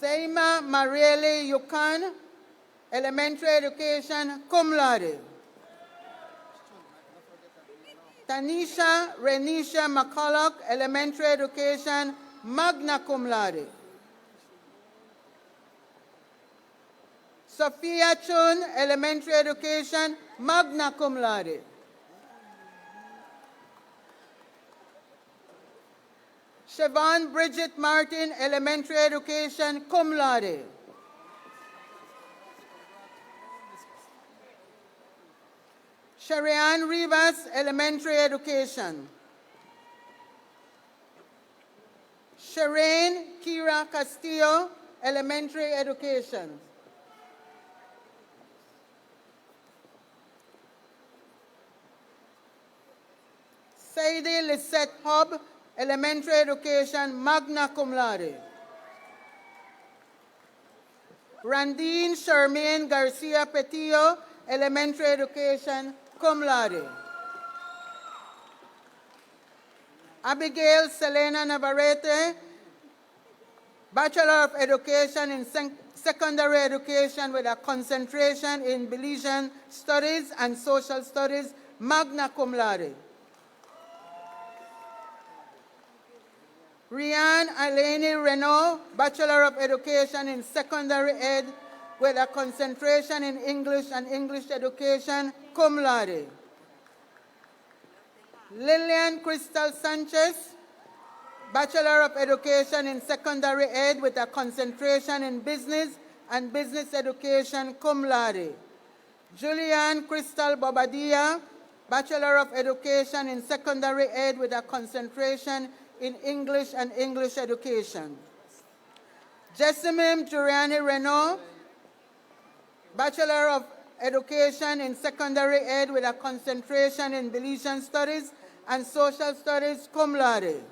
Seima Marielle Yukon, Elementary Education, cum laude. Tanisha Renisha McCulloch, Elementary Education, magna cum laude. Sophia Chun, Elementary Education, magna cum laude. Siobhan Bridget Martin, Elementary Education, cum laude. Sherian Rivas, Elementary Education. Shireen Kira Castillo, Elementary Education. Sadie Lisette Hobb, Elementary Education, magna cum laude. Randine Charmaine Garcia Petillo, Elementary Education, cum laude. Abigail Selena Navarrete, Bachelor of Education in Secondary Education with a concentration in Belizean Studies and Social Studies, magna cum laude. Rianne Eleni Renault, Bachelor of Education in Secondary Ed with a concentration in English and English Education, cum laude. Lillian Crystal Sanchez, Bachelor of Education in Secondary Ed with a concentration in Business and Business Education, cum laude. Julianne Crystal Bobadilla, Bachelor of Education in Secondary Ed with a concentration in English and English Education. Jessamine Juriani Renault, Bachelor of Education in Secondary Ed with a concentration in Belizean Studies and Social Studies, cum laude.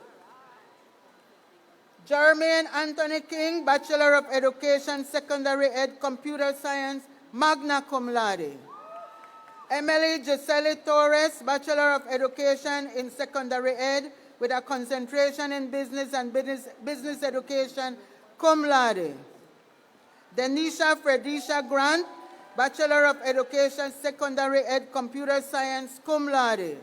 Jermaine Anthony King, Bachelor of Education, Secondary Ed, Computer Science, magna cum laude. Emily Giselle Torres, Bachelor of Education in Secondary Ed with a concentration in Business and Business Education, cum laude. Denisha Fredisha Grant, Bachelor of Education, Secondary Ed, Computer Science, cum laude.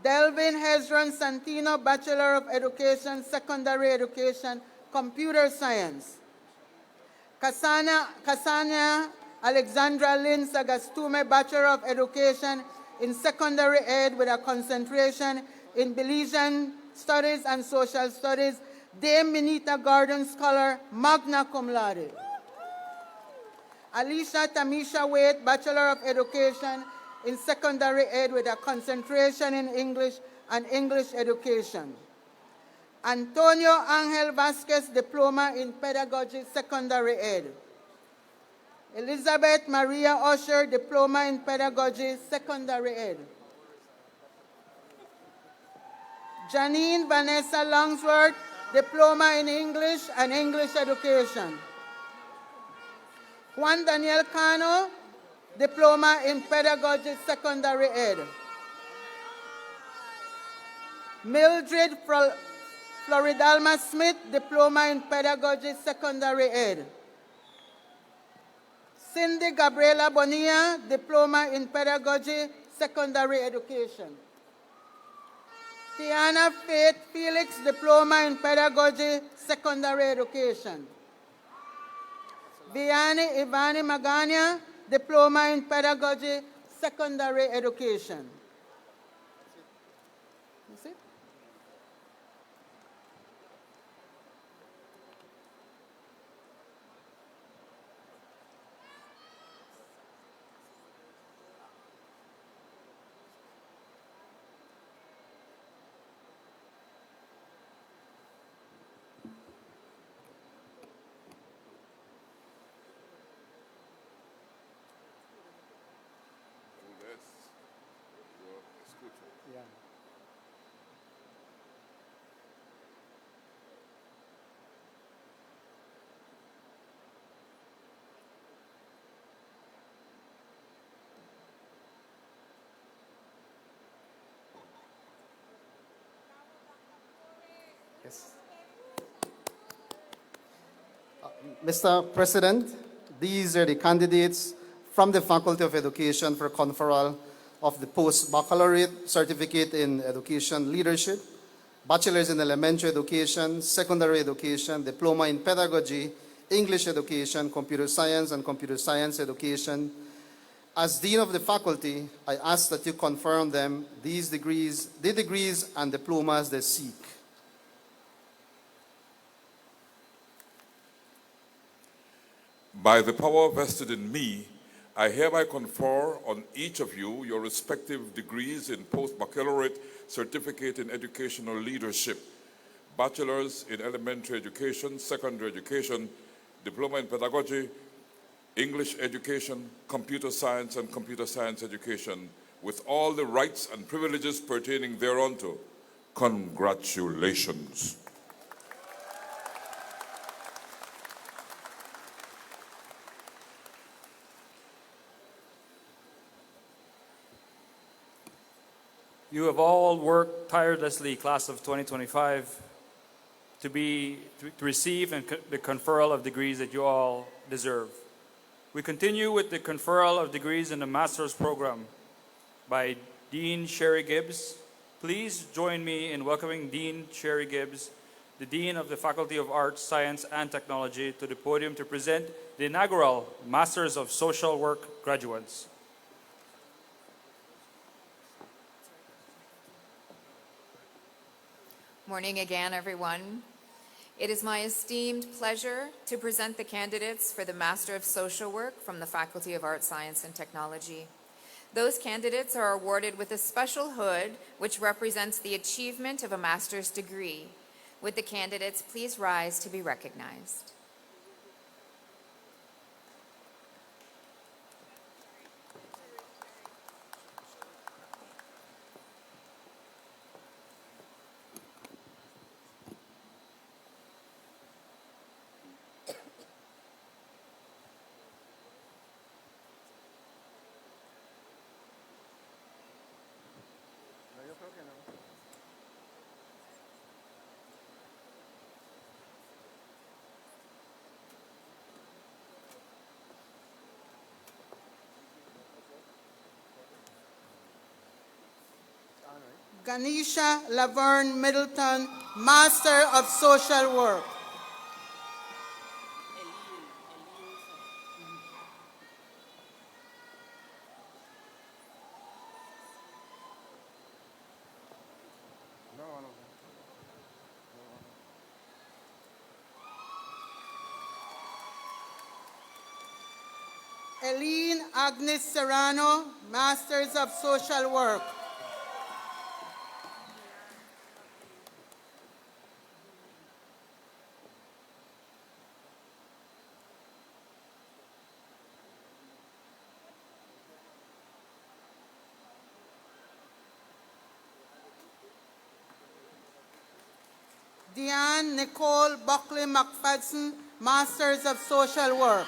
Delvin Hezron Santino, Bachelor of Education, Secondary Education, Computer Science. Kasania Alexandra Lynn Sagastume, Bachelor of Education in Secondary Ed with a concentration in Belizean Studies and Social Studies, Dame Minita Gordon Scholar, magna cum laude. Alicia Tamisha Waite, Bachelor of Education in Secondary Ed with a concentration in English and English Education. Antonio Angel Vasquez, Diploma in Pedagogy, Secondary Ed. Elizabeth Maria Usher, Diploma in Pedagogy, Secondary Ed. Janine Vanessa Longsworth, Diploma in English and English Education. Juan Daniel Cano, Diploma in Pedagogy, Secondary Ed. Mildred Floridalma Smith, Diploma in Pedagogy, Secondary Ed. Cindy Gabriela Bonilla, Diploma in Pedagogy, Secondary Education. Tiana Faith Felix, Diploma in Pedagogy, Secondary Education. Vianney Ivani Magana, Diploma in Pedagogy, Secondary Education. That's it? Yeah. Yes. Mr. President, these are the candidates from the Faculty of Education for conferral of the Post-Baccalaureate Certificate in Education Leadership, Bachelor's in Elementary Education, Secondary Education, Diploma in Pedagogy, English Education, Computer Science, and Computer Science Education. As Dean of the Faculty, I ask that you confirm them the degrees and diplomas they seek. By the power vested in me I hereby confer on each of you your respective degrees in post-baccalaureate certificate in educational leadership, bachelor's in elementary education, secondary education, diploma in pedagogy, English education, computer science, and computer science education, with all the rights and privileges pertaining thereunto. Congratulations. You have all worked tirelessly, class of 2025, to receive the conferral of degrees that you all deserve. We continue with the conferral of degrees in the master's program by Dean Sherry Gibbs. Please join me in welcoming Dean Sherry Gibbs, the Dean of the Faculty of Arts, Science, and Technology, to the podium to present the inaugural Masters of Social Work graduates. Morning again, everyone. It is my esteemed pleasure to present the candidates for the Master of Social Work from the Faculty of Arts, Science, and Technology. Those candidates are awarded with a special hood which represents the achievement of a master's degree. Would the candidates please rise to be recognized? Ganesha Laverne Middleton, Master of Social Work. Eileen Agnes Serrano, Masters of Social Work. Diane Nicole Buckley McFadden, Masters of Social Work.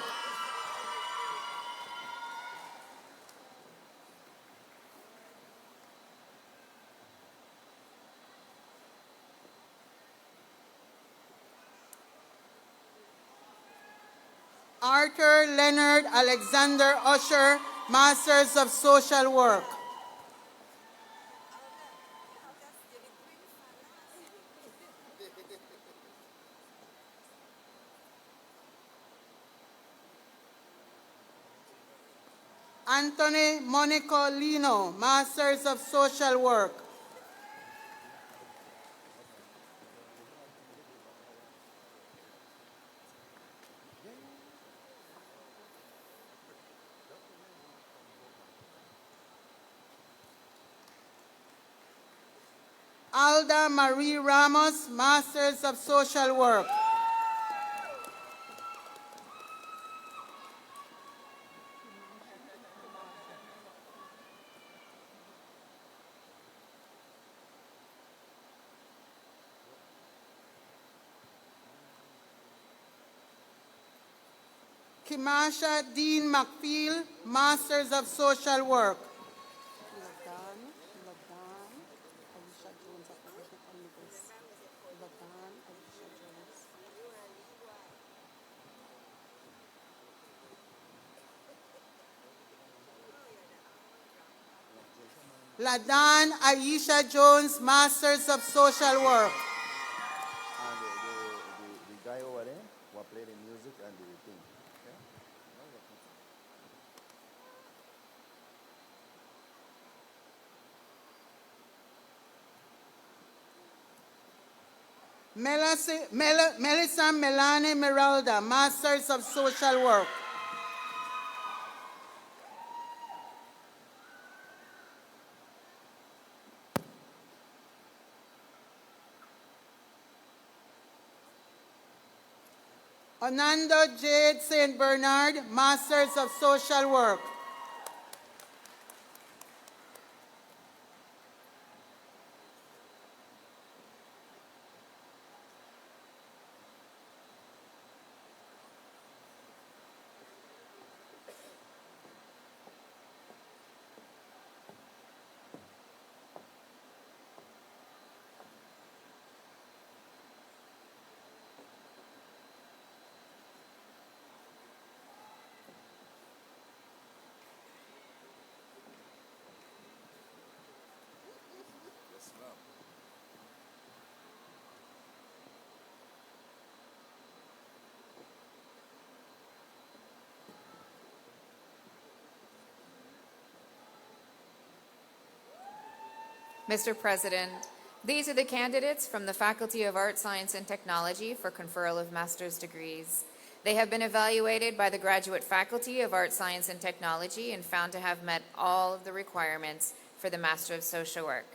Arthur Leonard Alexander Usher, Masters of Social Work. Anthony Monico Lino, Masters of Social Work. Alda Marie Ramos, Masters of Social Work. Kimasha Dean McPeel, Masters of Social Work. Ladan Aisha Jones, Masters of Social Work. The guy over there will play the music and the thing. Melissa Melanie Miralda, Masters of Social Work. Onando Jade St. Bernard, Masters of Social Work. Mr. President, these are the candidates from the Faculty of Art, Science, and Technology for conferral of master's degrees. They have been evaluated by the graduate faculty of Art, Science, and Technology and found to have met all of the requirements for the Master of Social Work.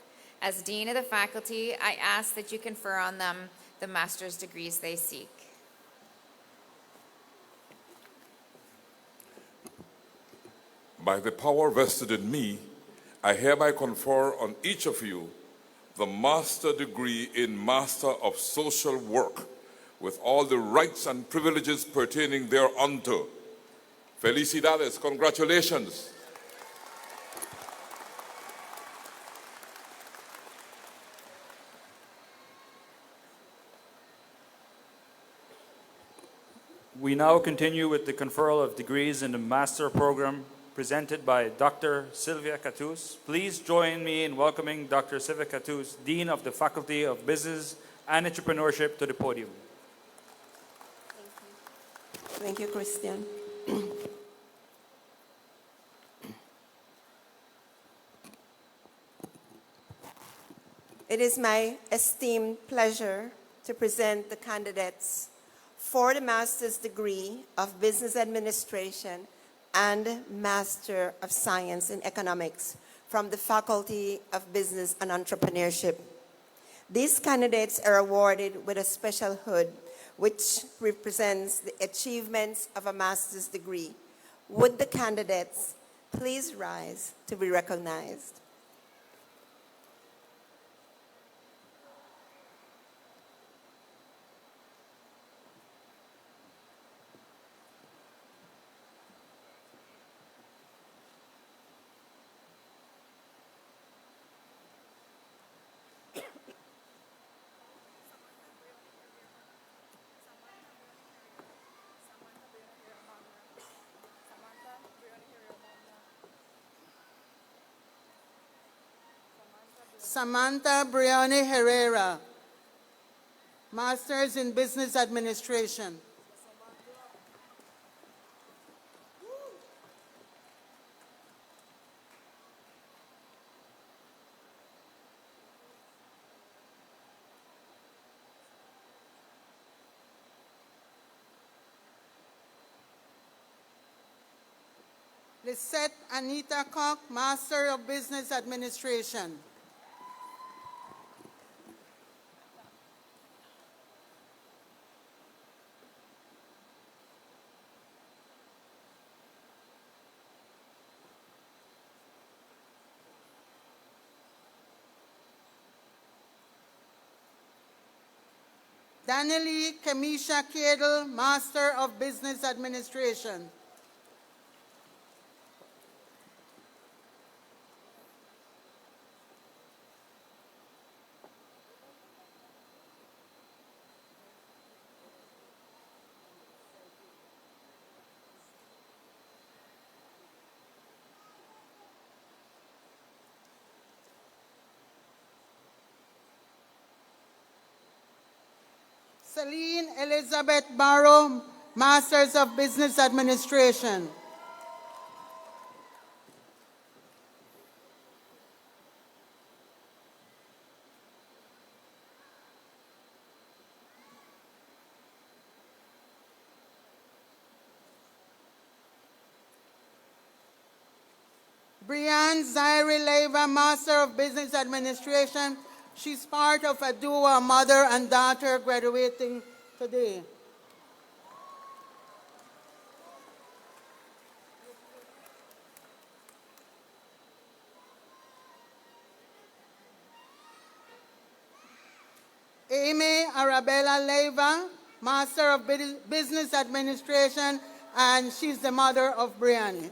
As Dean of the faculty, I ask that you confer on them the master's degrees they seek. By the power vested in me, I hereby confer on each of you the master degree in Master of Social Work with all the rights and privileges pertaining thereunto. Felicidades, congratulations. We now continue with the conferral of degrees in the master program presented by Dr. Sylvia Catus. Please join me in welcoming Dr. Sylvia Catus, Dean of the Faculty of Business and Entrepreneurship, to the podium. Thank you, Christian. It is my esteemed pleasure to present the candidates for the master's degree of Business Administration and Master of Science in Economics from the Faculty of Business and Entrepreneurship. These candidates are awarded with a special hood which represents the achievements of a master's degree. Would the candidates please rise to be recognized? Samantha Brioni Herrera, Masters in Business Administration. Lisette Anita Koch, Master of Business Administration. Danielle Kemisha Kedel, Master of Business Administration. Celine Elizabeth Barrow, Masters of Business Administration. Brianne Zaire Leva, Master of Business Administration. She's part of a duo, a mother and daughter, graduating today. Amy Arabella Leyva, Master of Business Administration, and she's the mother of Brianni.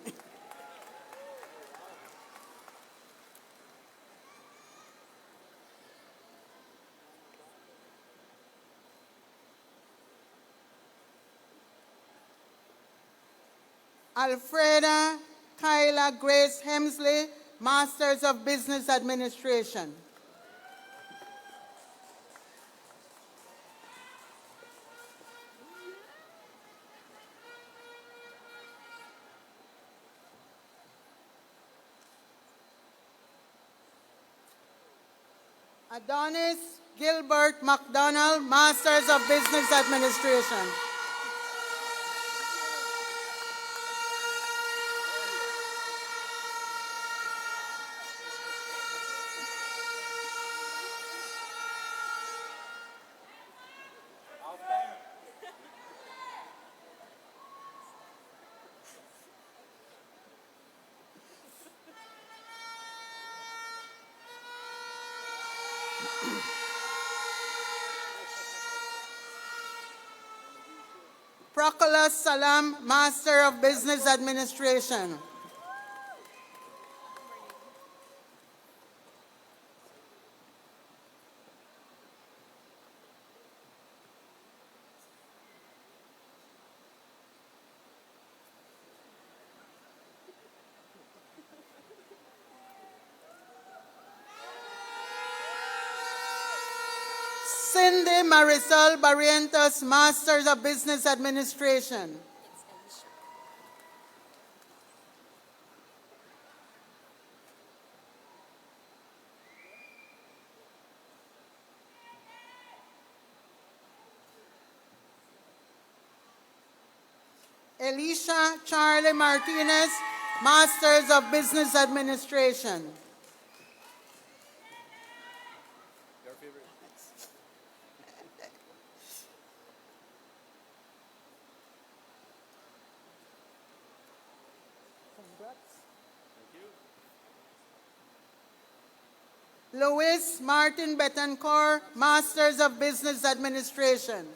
Alfreda Kyla Grace Hemsley, Masters of Business Administration. Adonis Gilbert McDonald, Masters of Business Administration. Proculus Salam, Master of Business Administration. Cindy Marisol Barrientos, Masters of Business Administration. Elisha Charlie Martinez, Masters of Business Administration. Luis Martin Betancourt, Masters of Business Administration.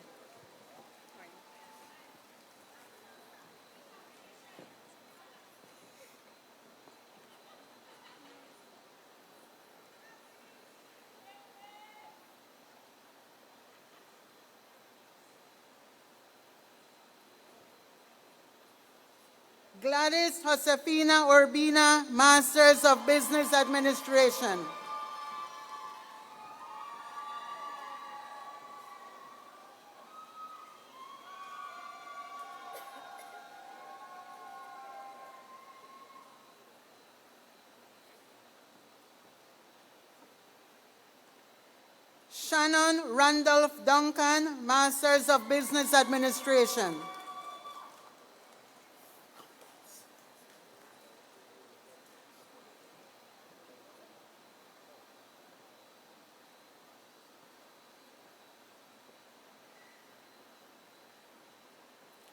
Gladys Josefina Urbina, Masters of Business Administration. Shannon Randolph Duncan, Masters of Business Administration.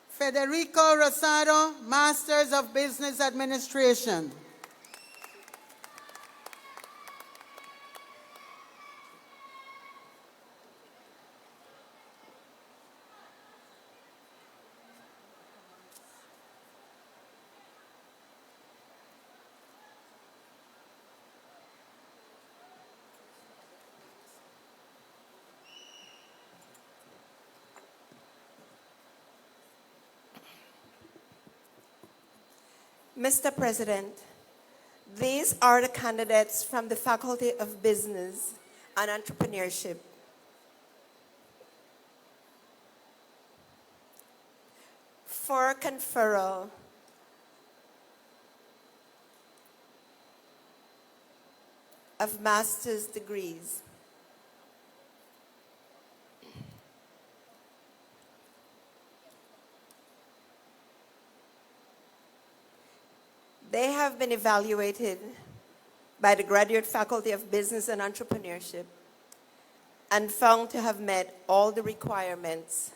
Federico Rosado, Masters of Business Administration. Mr. President, these are the candidates from the Faculty of Business and Entrepreneurship. For conferral of master's degrees. They have been evaluated by the Graduate Faculty of Business and Entrepreneurship and found to have met all the requirements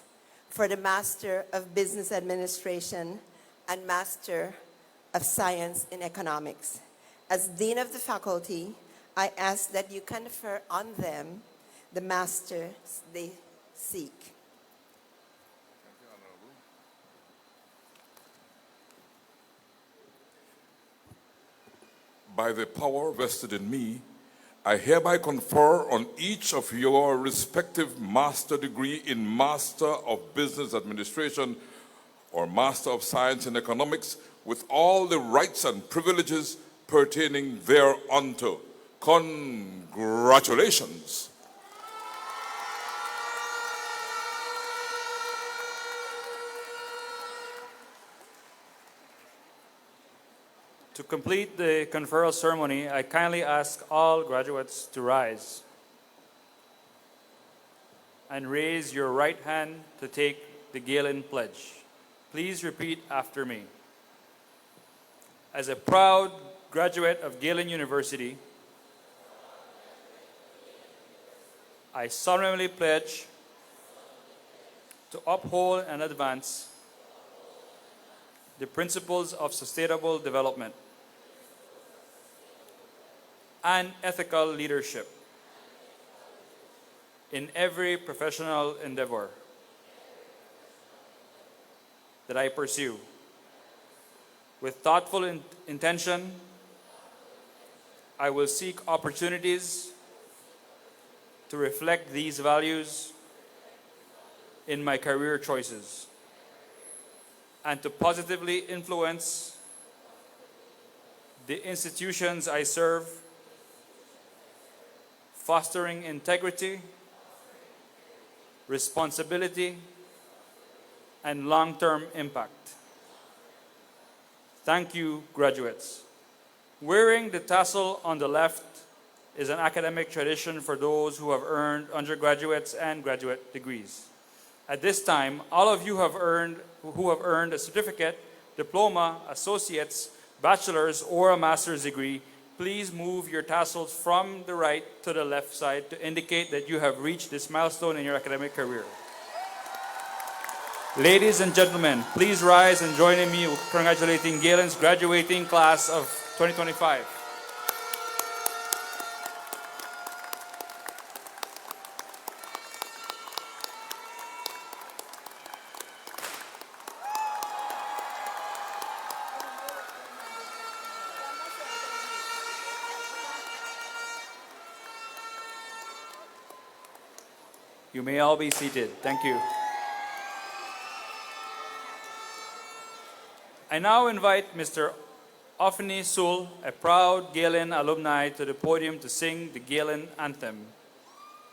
for the Master of Business Administration and Master of Science in Economics. As Dean of the Faculty, I ask that you confer on them the masters they seek. By the power vested in me, I hereby confer on each of your respective master degree in Master of Business Administration or Master of Science in Economics with all the rights and privileges pertaining thereunto. Congratulations. To complete the conferral ceremony, I kindly ask all graduates to rise and raise your right hand to take the Galen Pledge. Please repeat after me. As a proud graduate of Galen University, I solemnly pledge to uphold and advance the principles of sustainable development and ethical leadership in every professional endeavor that I pursue. With thoughtful intention, I will seek opportunities to reflect these values in my career choices and to positively influence the institutions I serve, fostering integrity, responsibility, and long-term impact. Thank you, graduates. Wearing the tassel on the left is an academic tradition for those who have earned undergraduates and graduate degrees. At this time, all of you who have earned a certificate, diploma, associate's, bachelor's, or a master's degree, please move your tassels from the right to the left side to indicate that you have reached this milestone in your academic career. Ladies and gentlemen, please rise and join in me in congratulating Galen's graduating class of 2025. You may all be seated. Thank you. I now invite Mr. Ophani Sul, a proud Galen alumni, to the podium to sing the Galen Anthem.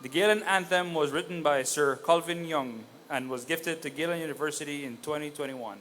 The Galen Anthem was written by Sir Colvin Young and was gifted to Galen University in 2021.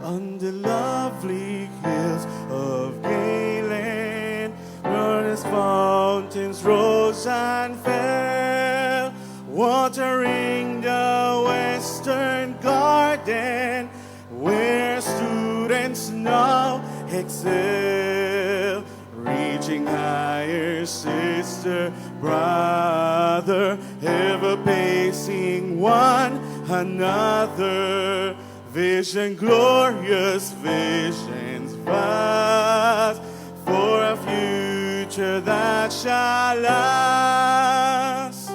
On the lovely hills of Galen, where his fountains rose and fell, watering the western garden, where students now excel, reaching higher, sister, brother, ever pacing one another. Vision, glorious visions vast, for a future that shall last.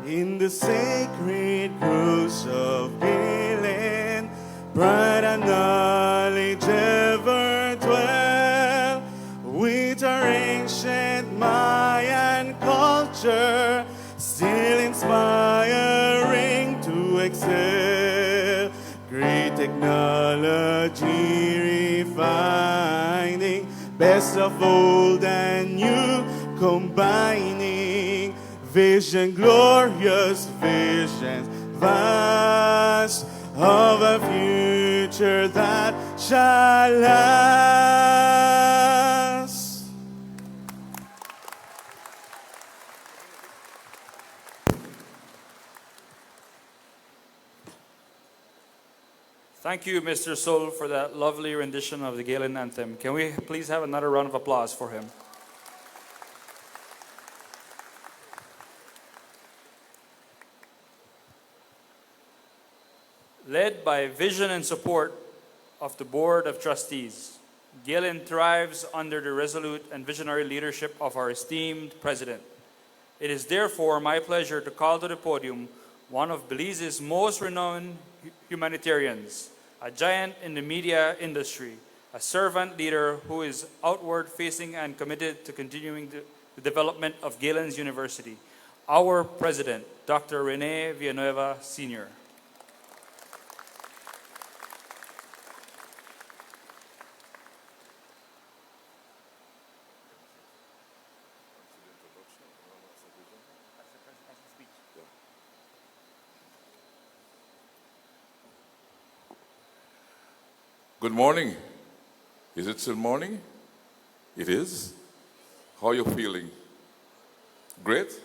In the sacred groves of Galen, pride and knowledge ever dwell, with our ancient Mayan culture still inspiring to excel. Great technology refining, best of old and new combining, vision, glorious visions, vast of a future that shall last. Thank you, Mr. Soul, for that lovely rendition of the Galen anthem. Can we please have another round of applause for him? Led by vision and support of the Board of Trustees, Galen thrives under the resolute and visionary leadership of our esteemed President. It is therefore my pleasure to call to the podium one of Belize's most renowned humanitarians, a giant in the media industry, a servant leader who is outward-facing and committed to continuing the development of Galen's University, our President, Dr. Rene Villanueva, Sr. Good morning. Is it still morning? It is? How are you feeling? Great?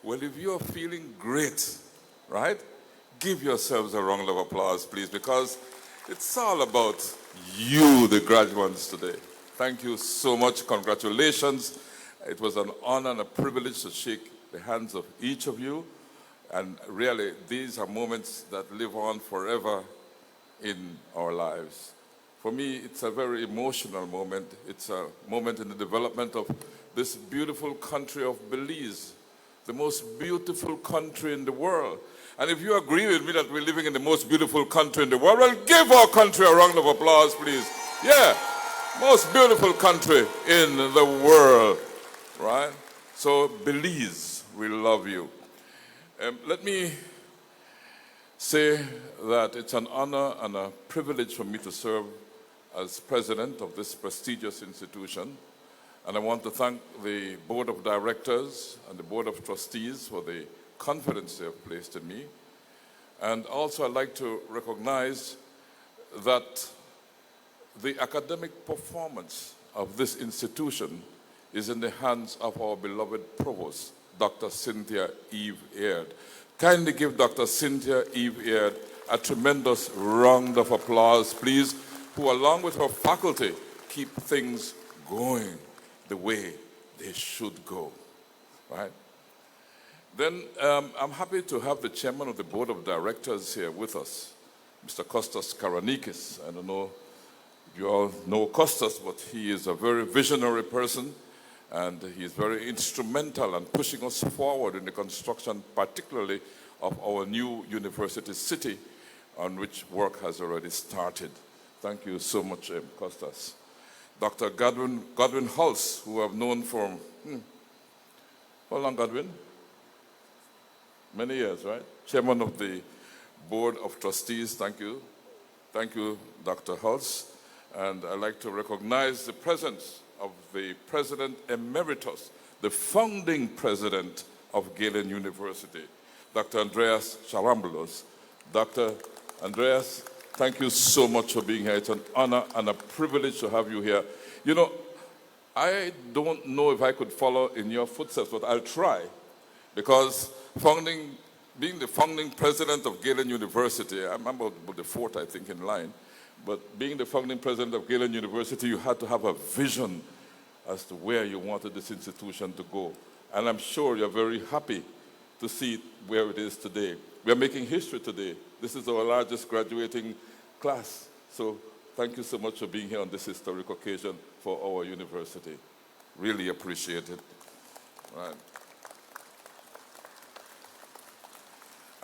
Well, if you are feeling great, right, give yourselves a round of applause, please, because it's all about you, the graduates today. Thank you so much. Congratulations. It was an honor and a privilege to shake the hands of each of you. And really, these are moments that live on forever in our lives. For me, it's a very emotional moment. It's a moment in the development of this beautiful country of Belize, the most beautiful country in the world. And if you agree with me that we're living in the most beautiful country in the world, well, give our country a round of applause, please. Yeah, most beautiful country in the world, right? So Belize, we love you. Let me say that it's an honor and a privilege for me to serve as president of this prestigious institution. And I want to thank the board of directors and the board of trustees for the confidence they have placed in me. And also I'd like to recognize that the academic performance of this institution is in the hands of our beloved provost, Dr. Cynthia Eve Aird. Kindly give Dr. Cynthia Eve Aird a tremendous round of applause, please, who along with her faculty keep things going the way they should go, right? Then I'm happy to have the chairman of the board of directors here with us, Mr. Kostas Karanikis. I don't know if you all know Kostas, but he is a very visionary person, and he is very instrumental in pushing us forward in the construction, particularly of our new university city, on which work has already started. Thank you so much, Kostas. Dr. Godwin Hulse, who I've known for, how long, Godwin? Many years, right? Chairman of the Board of Trustees, thank you. Thank you, Dr. Hulse. And I'd like to recognize the presence of the President Emeritus, the founding president of Galen University, Dr. Andreas Charambulos. Dr. Andreas, thank you so much for being here. It's an honor and a privilege to have you here. You know, I don't know if I could follow in your footsteps, but I'll try, because being the founding president of Galen University, I'm about the fourth, I think, in line, but being the founding president of Galen University, you had to have a vision as to where you wanted this institution to go. And I'm sure you're very happy to see where it is today. We are making history today. This is our largest graduating class. So thank you so much for being here on this historic occasion for our university. Really appreciate it. Right.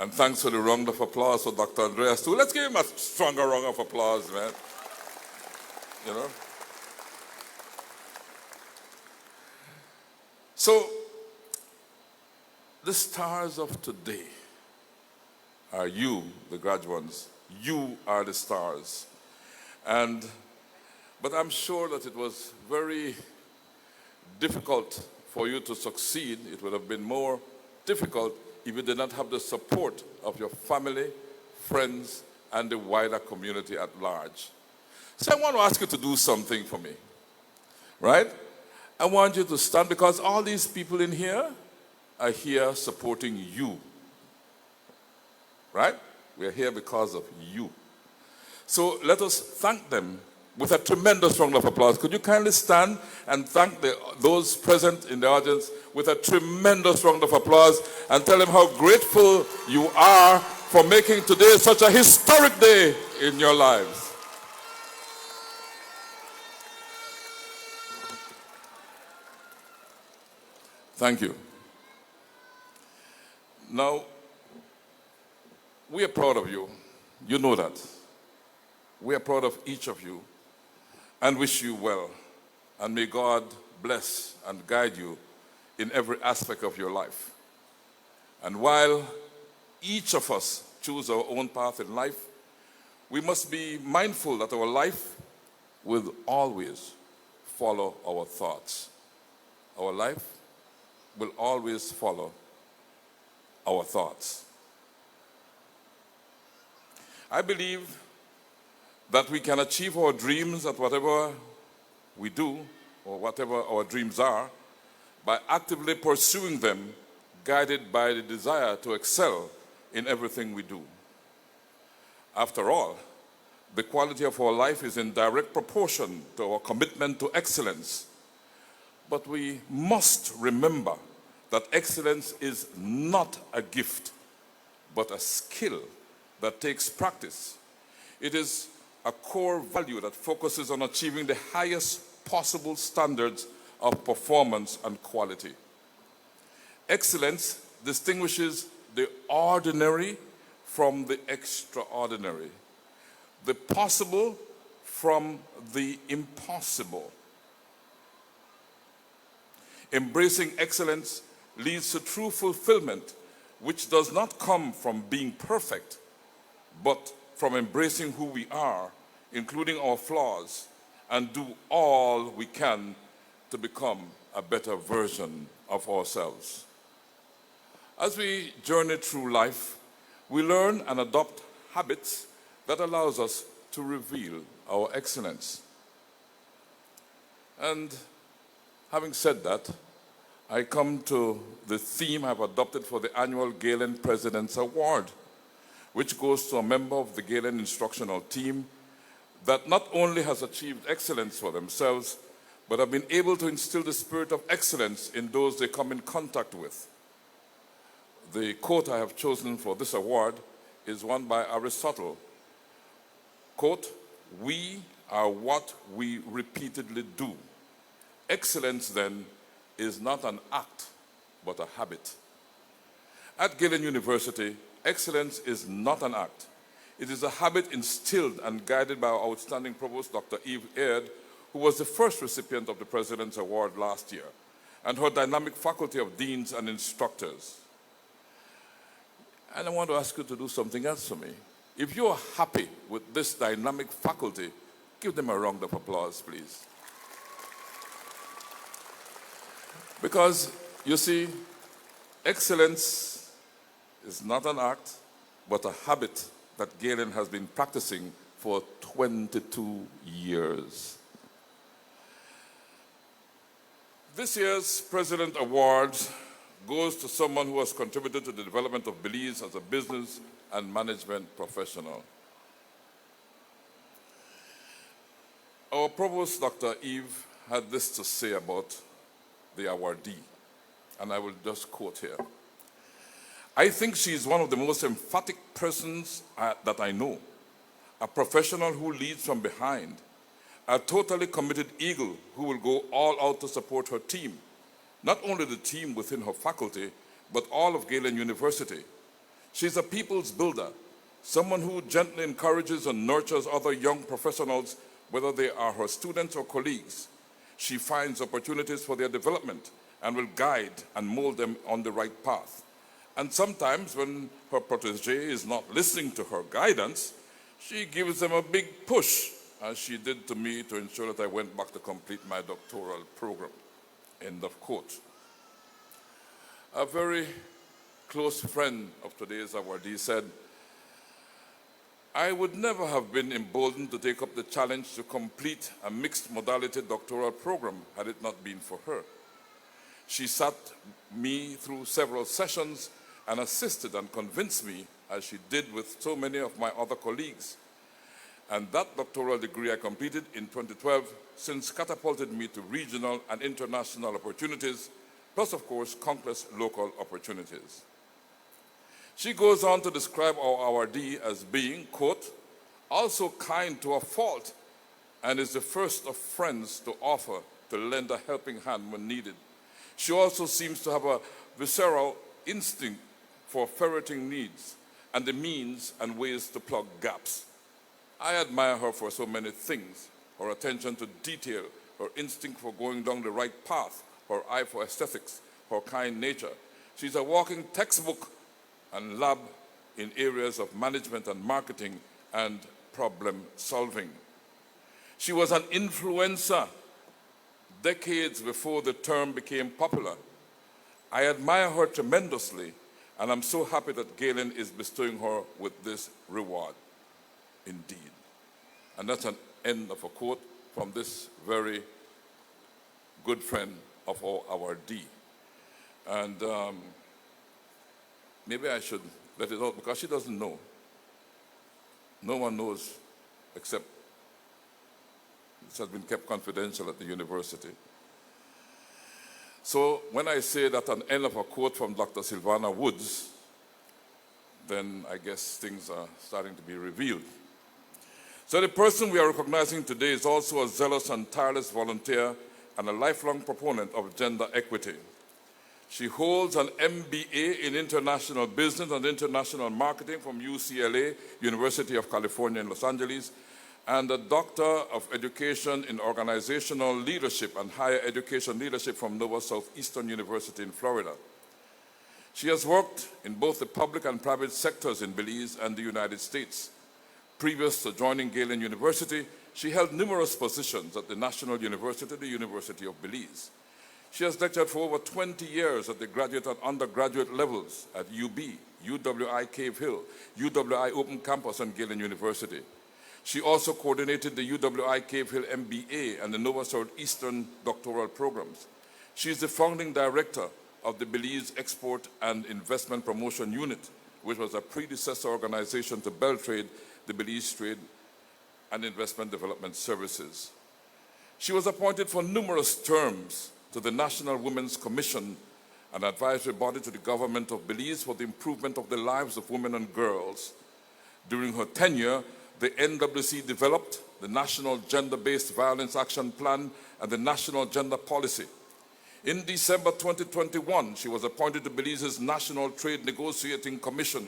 And thanks for the round of applause for Dr. Andreas too. Let's give him a stronger round of applause, man. You know? So, the stars of today are you, the graduates. You are the stars. But I'm sure that it was very difficult for you to succeed. It would have been more difficult if you did not have the support of your family, friends, and the wider community at large. So I want to ask you to do something for me, right? I want you to stand, because all these people in here are here supporting you, right? We're here because of you. So let us thank them with a tremendous round of applause. Could you kindly stand and thank those present in the audience with a tremendous round of applause, and tell them how grateful you are for making today such a historic day in your lives. Thank you. Now, we are proud of you. You know that. We are proud of each of you and wish you well. And may God bless and guide you in every aspect of your life. And while each of us choose our own path in life, we must be mindful that our life will always follow our thoughts. Our life will always follow our thoughts. I believe that we can achieve our dreams at whatever we do, or whatever our dreams are, by actively pursuing them, guided by the desire to excel in everything we do. After all, the quality of our life is in direct proportion to our commitment to excellence. But we must remember that excellence is not a gift, but a skill that takes practice. It is a core value that focuses on achieving the highest possible standards of performance and quality. Excellence distinguishes the ordinary from the extraordinary, the possible from the impossible. Embracing excellence leads to true fulfillment, which does not come from being perfect, but from embracing who we are, including our flaws, and do all we can to become a better version of ourselves. As we journey through life, we learn and adopt habits that allows us to reveal our excellence. And having said that, I come to the theme I've adopted for the annual Galen President's Award, which goes to a member of the Galen instructional team that not only has achieved excellence for themselves, but have been able to instill the spirit of excellence in those they come in contact with. The quote I have chosen for this award is one by Aristotle. Quote, "We are what we repeatedly do. Excellence, then, is not an act, but a habit." At Galen University, excellence is not an act. It is a habit instilled and guided by our outstanding provost, Dr. Eve Aird, who was the first recipient of the President's Award last year, and her dynamic faculty of deans and instructors. And I want to ask you to do something else for me. If you're happy with this dynamic faculty, give them a round of applause, please. Because, you see, excellence is not an act, but a habit that Galen has been practicing for 22 years. This year's President Award goes to someone who has contributed to the development of Belize as a business and management professional. Our Provost, Dr. Eve, had this to say about the awardee, and I will just quote here. "I think she is one of the most emphatic persons that I know, a professional who leads from behind, a totally committed eagle who will go all out to support her team, not only the team within her faculty, but all of Galen University. She's a people's builder, someone who gently encourages and nurtures other young professionals, whether they are her students or colleagues. She finds opportunities for their development and will guide and mold them on the right path. And sometimes when her protege is not listening to her guidance, she gives them a big push, as she did to me to ensure that I went back to complete my doctoral program." End of quote. A very close friend of today's awardee said, I would never have been emboldened to take up the challenge to complete a mixed modality doctoral program had it not been for her. She sat me through several sessions and assisted and convinced me, as she did with so many of my other colleagues. And that doctoral degree I completed in 2012 since catapulted me to regional and international opportunities, plus, of course, countless local opportunities. She goes on to describe our awardee as being, quote, also kind to a fault, and is the first of friends to offer to lend a helping hand when needed. She also seems to have a visceral instinct for ferreting needs and the means and ways to plug gaps. I admire her for so many things: her attention to detail, her instinct for going down the right path, her eye for aesthetics, her kind nature. She's a walking textbook and lab in areas of management and marketing and problem solving. She was an influencer decades before the term became popular. I admire her tremendously, and I'm so happy that Galen is bestowing her with this reward. Indeed. And that's an end of a quote from this very good friend of our awardee. And maybe I should let it out because she doesn't know. No one knows except this has been kept confidential at the university. So when I say that an end of a quote from Dr. Sylvana Woods, then I guess things are starting to be revealed. So the person we are recognizing today is also a zealous and tireless volunteer and a lifelong proponent of gender equity. She holds an MBA in International Business and International Marketing from UCLA, University of California in Los Angeles, and a Doctor of Education in Organizational Leadership and Higher Education Leadership from Nova Southeastern University in Florida. She has worked in both the public and private sectors in Belize and the United States. Previous to joining Galen University, she held numerous positions at the National University, the University of Belize. She has lectured for over 20 years at the graduate and undergraduate levels at UB, UWI Cave Hill, UWI Open Campus, and Galen University. She also coordinated the UWI Cave Hill MBA and the Nova Southeastern doctoral programs. She is the founding director of the Belize Export and Investment Promotion Unit, which was a predecessor organization to Beltrade, the Belize Trade and Investment Development Services. She was appointed for numerous terms to the National Women's Commission, an advisory body to the government of Belize for the improvement of the lives of women and girls. During her tenure, the NWC developed the National Gender-Based Violence Action Plan and the National Gender Policy. In December 2021, she was appointed to Belize's National Trade Negotiating Commission.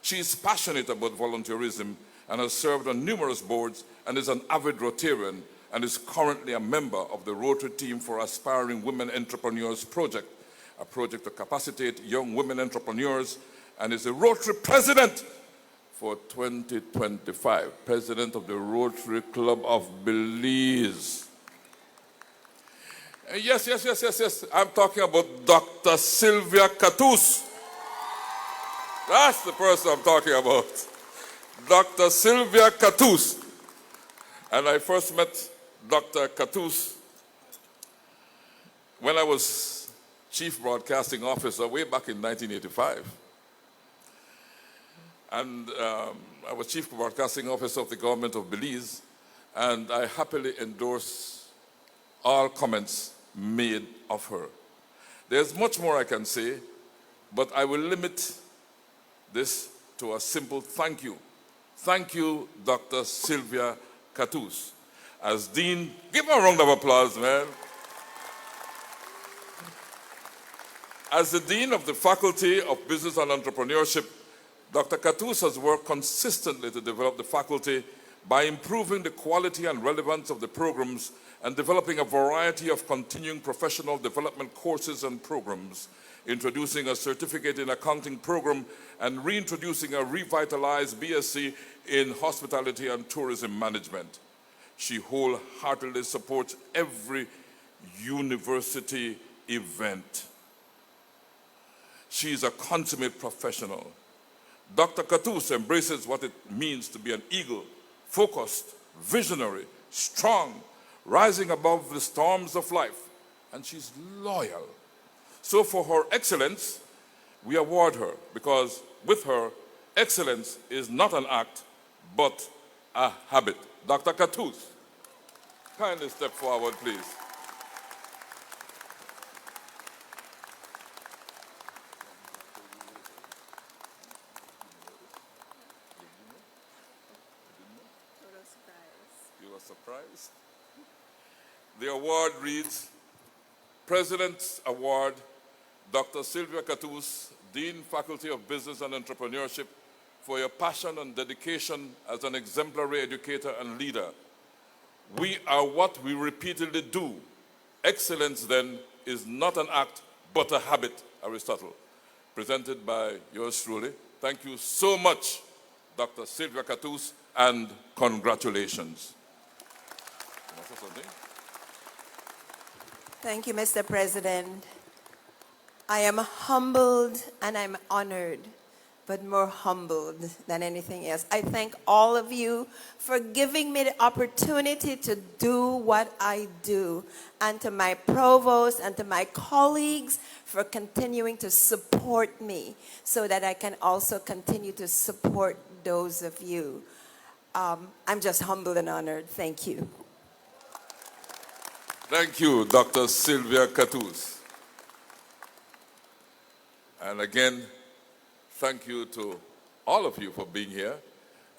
She is passionate about volunteerism and has served on numerous boards and is an avid Rotarian and is currently a member of the Rotary Team for Aspiring Women Entrepreneurs Project, a project to capacitate young women entrepreneurs, and is a Rotary President for 2025, President of the Rotary Club of Belize. Yes. I'm talking about Dr. Sylvia Catus. That's the person I'm talking about. Dr. Sylvia Catus. And I first met Dr. Catus when I was Chief Broadcasting Officer way back in 1985. And I was Chief Broadcasting Officer of the government of Belize, and I happily endorse all comments made of her. There's much more I can say, but I will limit this to a simple thank you. Thank you, Dr. Sylvia Catus. As Dean, give her a round of applause, man. As the Dean of the Faculty of Business and Entrepreneurship, Dr. Catus has worked consistently to develop the faculty by improving the quality and relevance of the programs and developing a variety of continuing professional development courses and programs, introducing a certificate in accounting program and reintroducing a revitalized BSc in hospitality and tourism management. She wholeheartedly supports every university event. She is a consummate professional. Dr. Katous embraces what it means to be an eagle, focused, visionary, strong, rising above the storms of life, and she's loyal. So for her excellence, we award her, because with her, excellence is not an act, but a habit. Dr. Katous, kindly step forward, please. You were surprised? The award reads, President's Award, Dr. Sylvia Katous, Dean, Faculty of Business and Entrepreneurship, for your passion and dedication as an exemplary educator and leader. We are what we repeatedly do. Excellence, then, is not an act, but a habit, Aristotle. Presented by yours truly. Thank you so much, Dr. Sylvia Katous, and congratulations. Can I say something? Thank you, Mr. President. I am humbled and I'm honored, but more humbled than anything else. I thank all of you for giving me the opportunity to do what I do, and to my provost and to my colleagues for continuing to support me so that I can also continue to support those of you. I'm just humbled and honored. Thank you. Thank you, Dr. Sylvia Katous. And again, thank you to all of you for being here.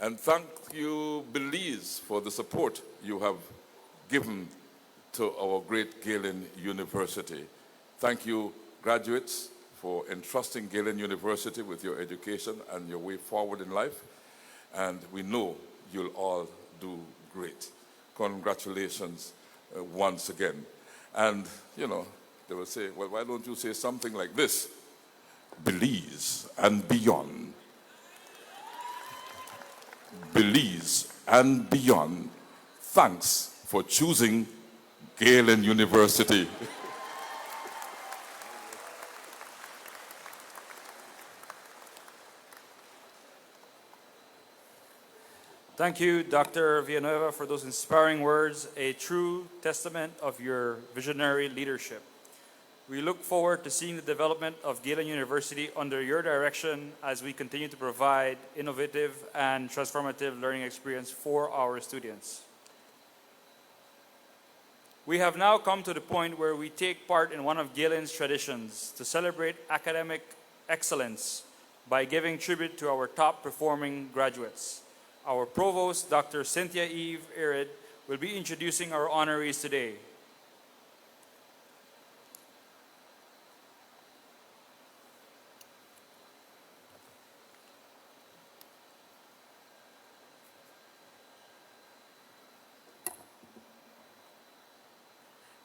And thank you, Belize, for the support you have given to our great Galen University. Thank you, graduates, for entrusting Galen University with your education and your way forward in life. And we know you'll all do great. Congratulations once again. And, you know, they will say, well, why don't you say something like this? Belize and beyond. Belize and beyond. Thanks for choosing Galen University. Thank you, Dr. Villanueva, for those inspiring words, a true testament of your visionary leadership. We look forward to seeing the development of Galen University under your direction as we continue to provide innovative and transformative learning experience for our students. We have now come to the point where we take part in one of Galen's traditions to celebrate academic excellence by giving tribute to our top performing graduates. Our provost, Dr. Cynthia Eve Arid, will be introducing our honorees today.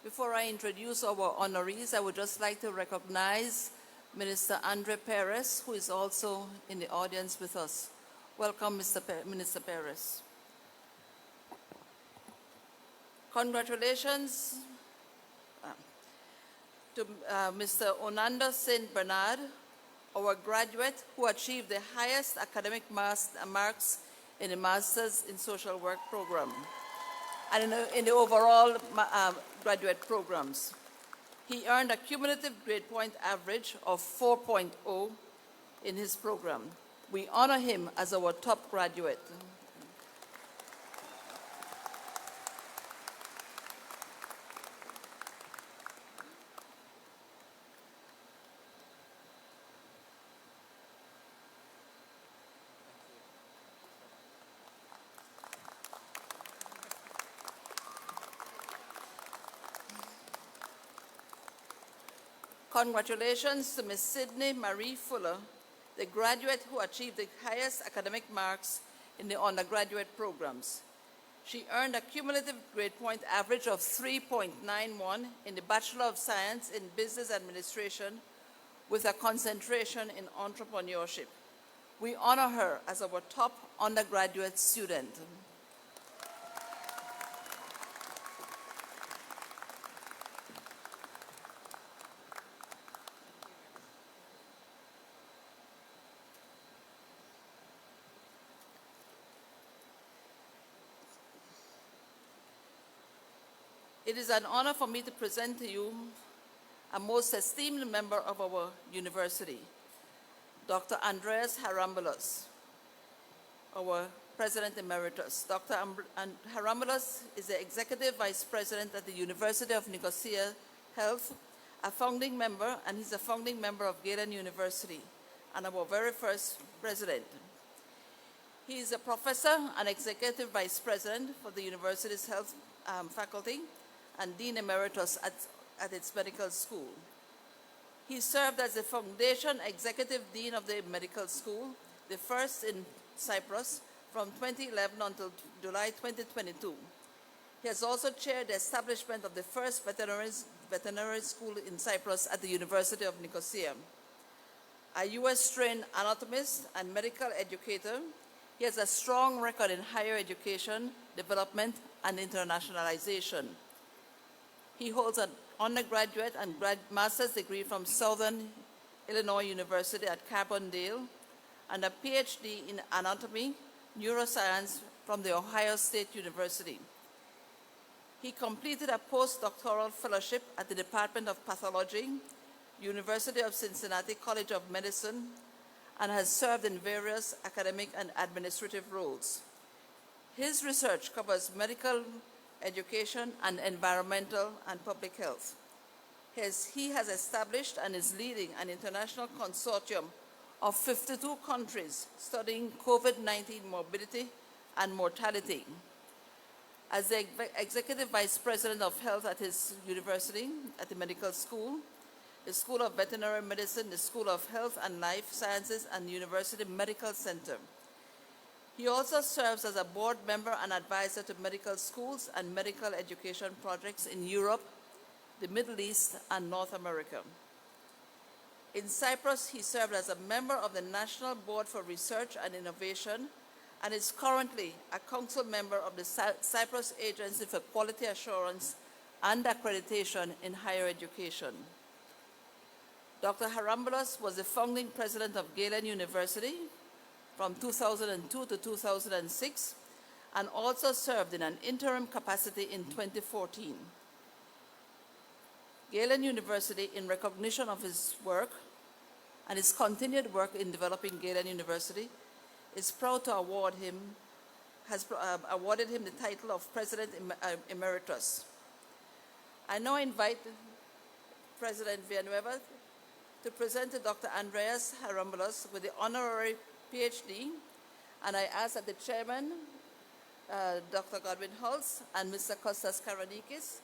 Before I introduce our honorees, I would just like to recognize Minister Andre Perez, who is also in the audience with us. Welcome, Minister Perez. Congratulations to Mr. Onanda St. Bernard, our graduate who achieved the highest academic marks in the Masters in Social Work program and in the overall graduate programs. He earned a cumulative grade point average of 4.0 in his program. We honor him as our top graduate. Congratulations to Ms. Sydney Marie Fuller, the graduate who achieved the highest academic marks in the undergraduate programs. She earned a cumulative grade point average of 3.91 in the Bachelor of Science in Business Administration with a concentration in entrepreneurship. We honor her as our top undergraduate student. It is an honor for me to present to you a most esteemed member of our university, Dr. Andreas Harambulos, our President Emeritus. Dr. Harambulos is the Executive Vice President at the University of Nicosia Health, a founding member, and he's a founding member of Galen University, and our very first president. He is a professor and Executive Vice President for the university's health faculty and Dean Emeritus at its medical school. He served as the Foundation Executive Dean of the Medical School, the first in Cyprus, from 2011 until July 2022. He has also chaired the establishment of the first veterinary school in Cyprus at the University of Nicosia. A US-trained anatomist and medical educator, he has a strong record in higher education, development, and internationalization. He holds an undergraduate and master's degree from Southern Illinois University at Carbondale and a PhD in anatomy, neuroscience from the Ohio State University. He completed a postdoctoral fellowship at the Department of Pathology, University of Cincinnati College of Medicine, and has served in various academic and administrative roles. His research covers medical education and environmental and public health. He has established and is leading an international consortium of 52 countries studying COVID-19 morbidity and mortality. As the Executive Vice President of Health at his university, at the medical school, the School of Veterinary Medicine, the School of Health and Life Sciences, and University Medical Center. He also serves as a board member and advisor to medical schools and medical education projects in Europe, the Middle East, and North America. In Cyprus, he served as a member of the National Board for Research and Innovation and is currently a council member of the Cyprus Agency for Quality Assurance and Accreditation in Higher Education. Dr. Harambulos was the founding president of Galen University from 2002 to 2006 and also served in an interim capacity in 2014. Galen University, in recognition of his work and his continued work in developing Galen University, is proud to awarded him the title of President Emeritus. I now invite President Villanueva to present to Dr. Andreas Harambulos with the honorary PhD, and I ask that the chairman, Dr. Godwin Hulse, and Mr. Kostas Karanikis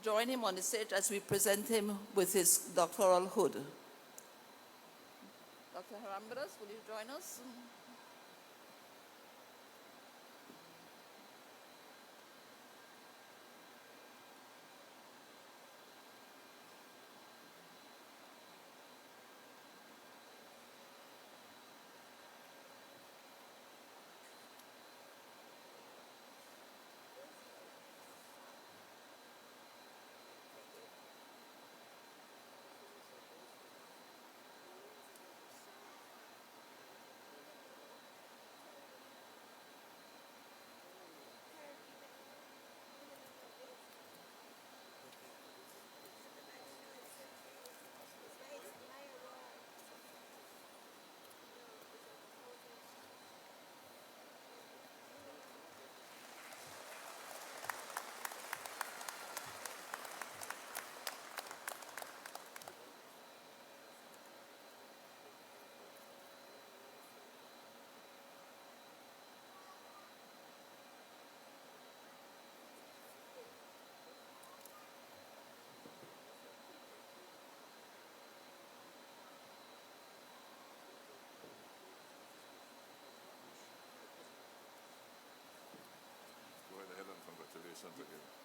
join him on the stage as we present him with his doctoral hood. Dr. Harambulos, will you join us?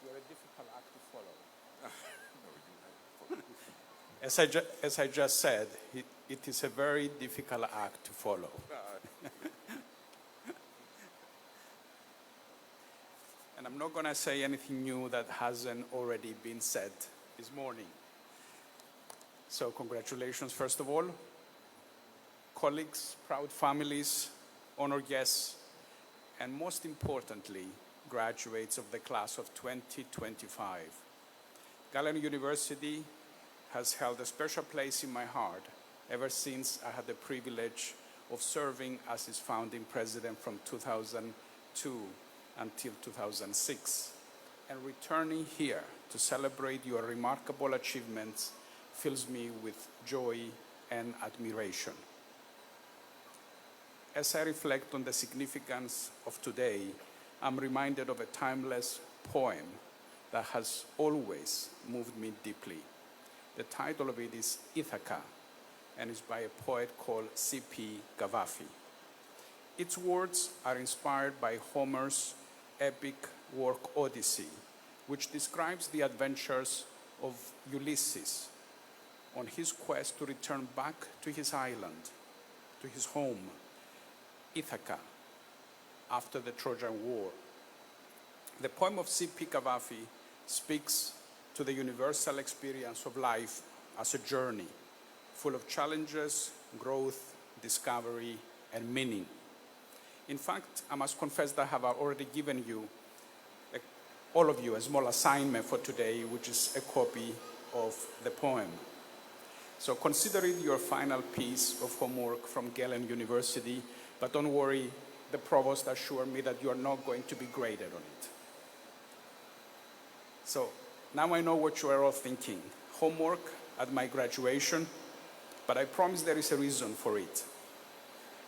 You're a difficult act to follow. As I just said, it is a very difficult act to follow. And I'm not going to say anything new that hasn't already been said this morning. So congratulations, first of all. Colleagues, proud families, honored guests, and most importantly, graduates of the class of 2025. Galen University has held a special place in my heart ever since I had the privilege of serving as its founding president from 2002 until 2006. And returning here to celebrate your remarkable achievements fills me with joy and admiration. As I reflect on the significance of today, I'm reminded of a timeless poem that has always moved me deeply. The title of it is Ithaca, and is by a poet called C.P. Cavafy. Its words are inspired by Homer's epic work Odyssey, which describes the adventures of Ulysses on his quest to return back to his island, to his home, Ithaca, after the Trojan War. The poem of C.P. Cavafy speaks to the universal experience of life as a journey, full of challenges, growth, discovery, and meaning. In fact, I must confess that I have already given you, all of you, a small assignment for today, which is a copy of the poem. So consider it your final piece of homework from Galen University, but don't worry, the provost assured me that you are not going to be graded on it. So now I know what you are all thinking. Homework at my graduation, but I promise there is a reason for it.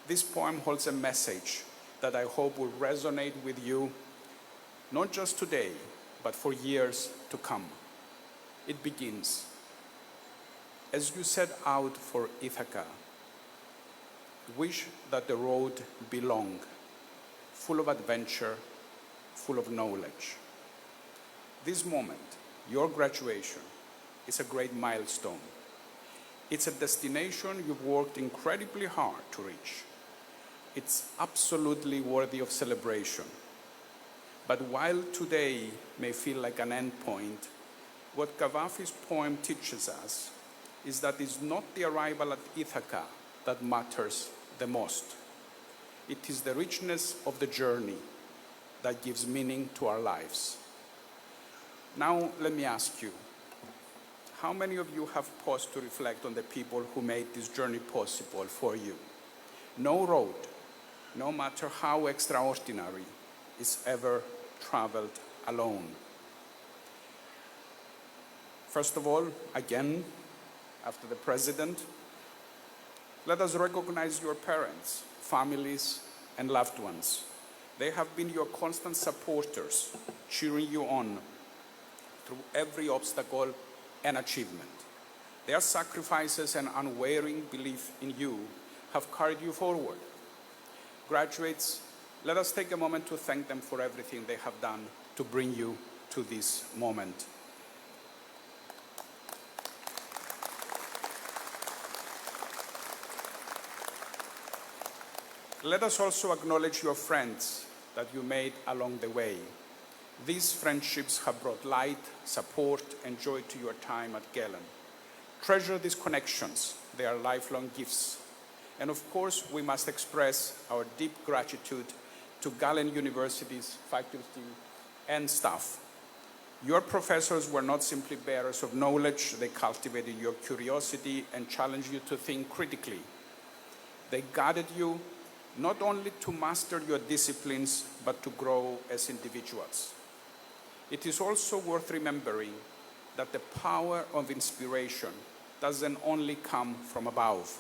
This poem holds a message that I hope will resonate with you, not just today, but for years to come. It begins, as you set out for Ithaca, wish that the road be long, full of adventure, full of knowledge. This moment, your graduation, is a great milestone. It's a destination you've worked incredibly hard to reach. It's absolutely worthy of celebration. But while today may feel like an end point, what Cavafy's poem teaches us is that it's not the arrival at Ithaca that matters the most. It is the richness of the journey that gives meaning to our lives. Now, let me ask you, how many of you have paused to reflect on the people who made this journey possible for you? No road, no matter how extraordinary, is ever traveled alone. First of all, again, after the president, let us recognize your parents, families, and loved ones. They have been your constant supporters, cheering you on through every obstacle and achievement. Their sacrifices and unwavering belief in you have carried you forward. Graduates, let us take a moment to thank them for everything they have done to bring you to this moment. Let us also acknowledge your friends that you made along the way. These friendships have brought light, support, and joy to your time at Galen. Treasure these connections. They are lifelong gifts. And of course, we must express our deep gratitude to Galen University's faculty and staff. Your professors were not simply bearers of knowledge. They cultivated your curiosity and challenged you to think critically. They guided you not only to master your disciplines, but to grow as individuals. It is also worth remembering that the power of inspiration doesn't only come from above.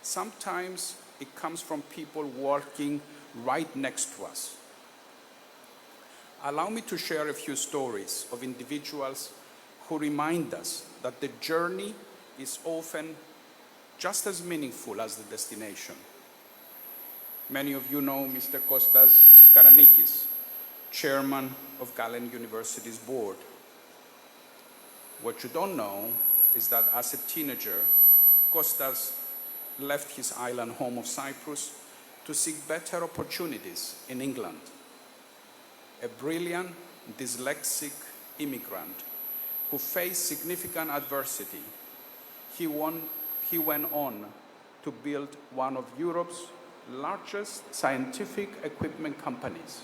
Sometimes it comes from people working right next to us. Allow me to share a few stories of individuals who remind us that the journey is often just as meaningful as the destination. Many of you know Mr. Kostas Karanikis, chairman of Galen University's board. What you don't know is that as a teenager, Kostas left his island home of Cyprus to seek better opportunities in England. A brilliant, dyslexic immigrant who faced significant adversity, he went on to build one of Europe's largest scientific equipment companies.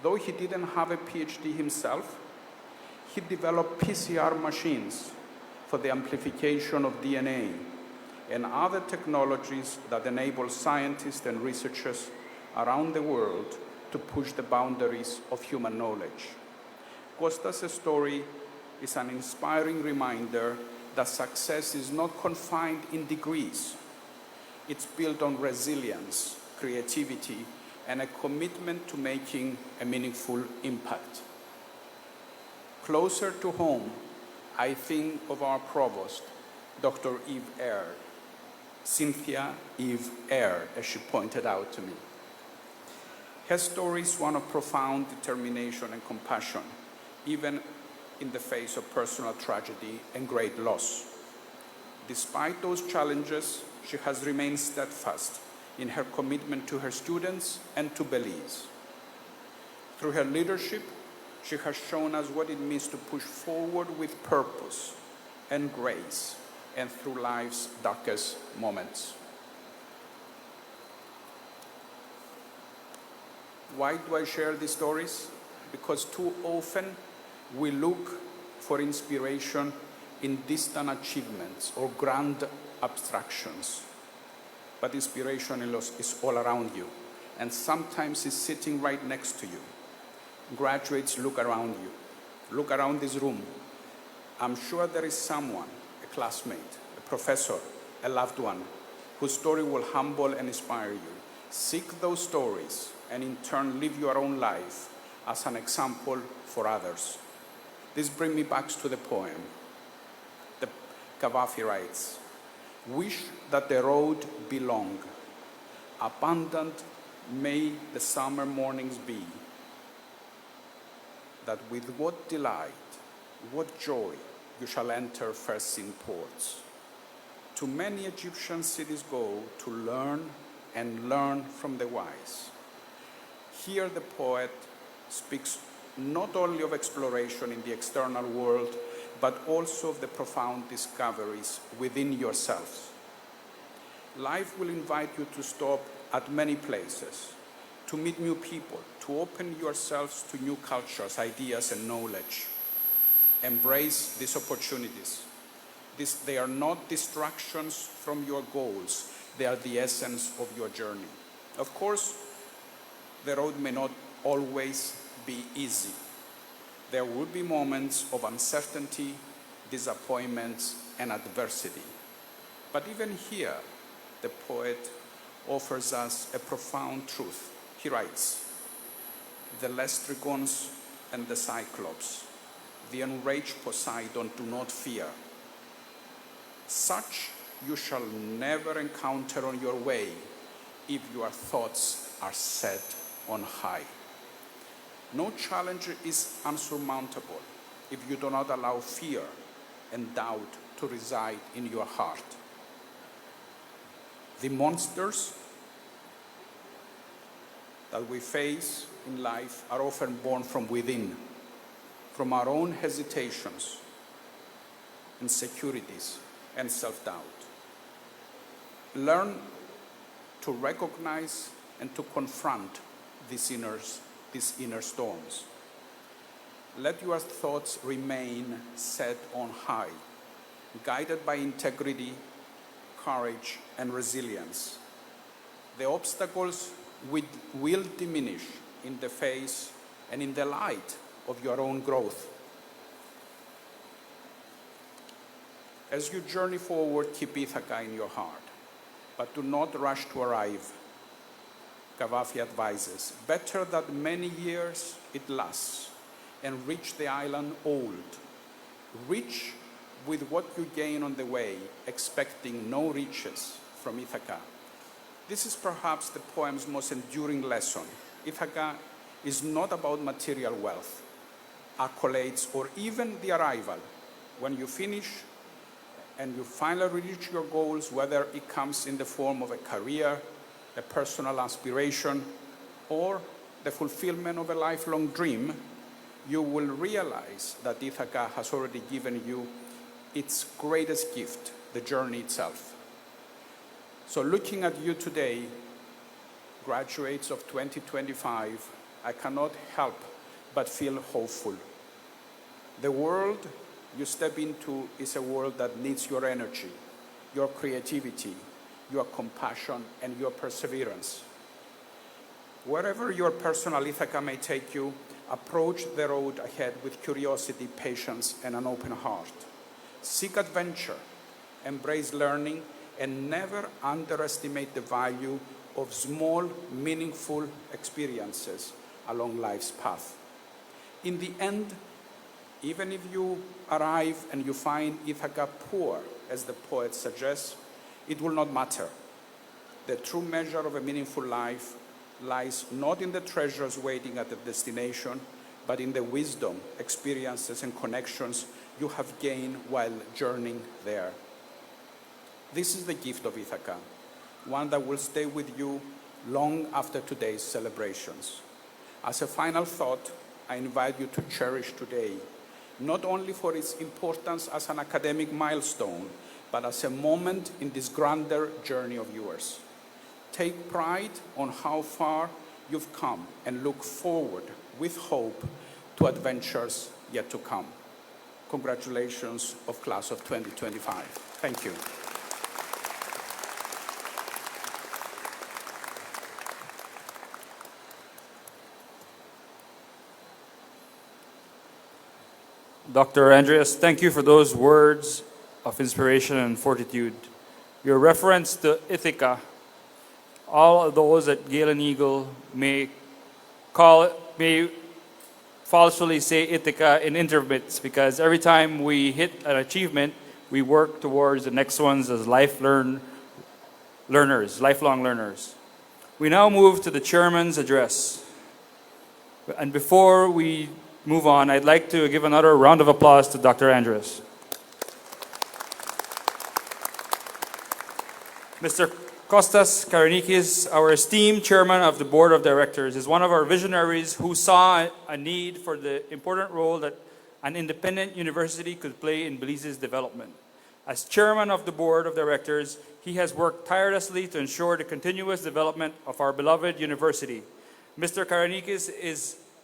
Though he didn't have a PhD himself, he developed PCR machines for the amplification of DNA and other technologies that enable scientists and researchers around the world to push the boundaries of human knowledge. Costa's story is an inspiring reminder that success is not confined in degrees. It's built on resilience, creativity, and a commitment to making a meaningful impact. Closer to home, I think of our provost, Dr. Eve Aird, Cynthia Eve Aird, as she pointed out to me. Her story is one of profound determination and compassion, even in the face of personal tragedy and great loss. Despite those challenges, she has remained steadfast in her commitment to her students and to Belize. Through her leadership, she has shown us what it means to push forward with purpose and grace and through life's darkest moments. Why do I share these stories? Because too often we look for inspiration in distant achievements or grand abstractions. But inspiration is all around you, and sometimes it's sitting right next to you. Graduates, look around you. Look around this room. I'm sure there is someone, a classmate, a professor, a loved one, whose story will humble and inspire you. Seek those stories and in turn live your own life as an example for others. This brings me back to the poem. The Cavafy writes, "Wish that the road be long, abundant may the summer mornings be, that with what delight, what joy you shall enter first in ports. To many Egyptian cities go to learn and learn from the wise." Here the poet speaks not only of exploration in the external world, but also of the profound discoveries within yourselves. Life will invite you to stop at many places, to meet new people, to open yourselves to new cultures, ideas, and knowledge. Embrace these opportunities. They are not distractions from your goals. They are the essence of your journey. Of course, the road may not always be easy. There will be moments of uncertainty, disappointments, and adversity. But even here, the poet offers us a profound truth. He writes, "The Lestrigons and the Cyclops, the enraged Poseidon do not fear. Such you shall never encounter on your way if your thoughts are set on high." No challenge is unsurmountable if you do not allow fear and doubt to reside in your heart. The monsters that we face in life are often born from within, from our own hesitations, insecurities, and self-doubt. Learn to recognize and to confront these inner storms. Let your thoughts remain set on high, guided by integrity, courage, and resilience. The obstacles will diminish in the face and in the light of your own growth. As you journey forward, keep Ithaca in your heart, but do not rush to arrive. Cavafy advises, "Better that many years it lasts, and reach the island old. Rich with what you gain on the way, expecting no riches from Ithaca." This is perhaps the poem's most enduring lesson. Ithaca is not about material wealth, accolades, or even the arrival. When you finish and you finally reach your goals, whether it comes in the form of a career, a personal aspiration, or the fulfillment of a lifelong dream, you will realize that Ithaca has already given you its greatest gift, the journey itself. So looking at you today, graduates of 2025, I cannot help but feel hopeful. The world you step into is a world that needs your energy, your creativity, your compassion, and your perseverance. Wherever your personal Ithaca may take you, approach the road ahead with curiosity, patience, and an open heart. Seek adventure, embrace learning, and never underestimate the value of small, meaningful experiences along life's path. In the end, even if you arrive and you find Ithaca poor, as the poet suggests, it will not matter. The true measure of a meaningful life lies not in the treasures waiting at the destination, but in the wisdom, experiences, and connections you have gained while journeying there. This is the gift of Ithaca, one that will stay with you long after today's celebrations. As a final thought, I invite you to cherish today, not only for its importance as an academic milestone, but as a moment in this grander journey of yours. Take pride on how far you've come and look forward with hope to adventures yet to come. Congratulations of class of 2025. Thank you. Dr. Andreas, thank you for those words of inspiration and fortitude. Your reference to Ithaca, all of those at Galen Eagle may falsely say Ithaca in intermits, because every time we hit an achievement, we work towards the next ones as lifelong learners. We now move to the chairman's address. And before we move on, I'd like to give another round of applause to Dr. Andreas. Mr. Kostas Karanikis, our esteemed chairman of the board of directors, is one of our visionaries who saw a need for the important role that an independent university could play in Belize's development. As chairman of the board of directors, he has worked tirelessly to ensure the continuous development of our beloved university. Mr. Karanikis,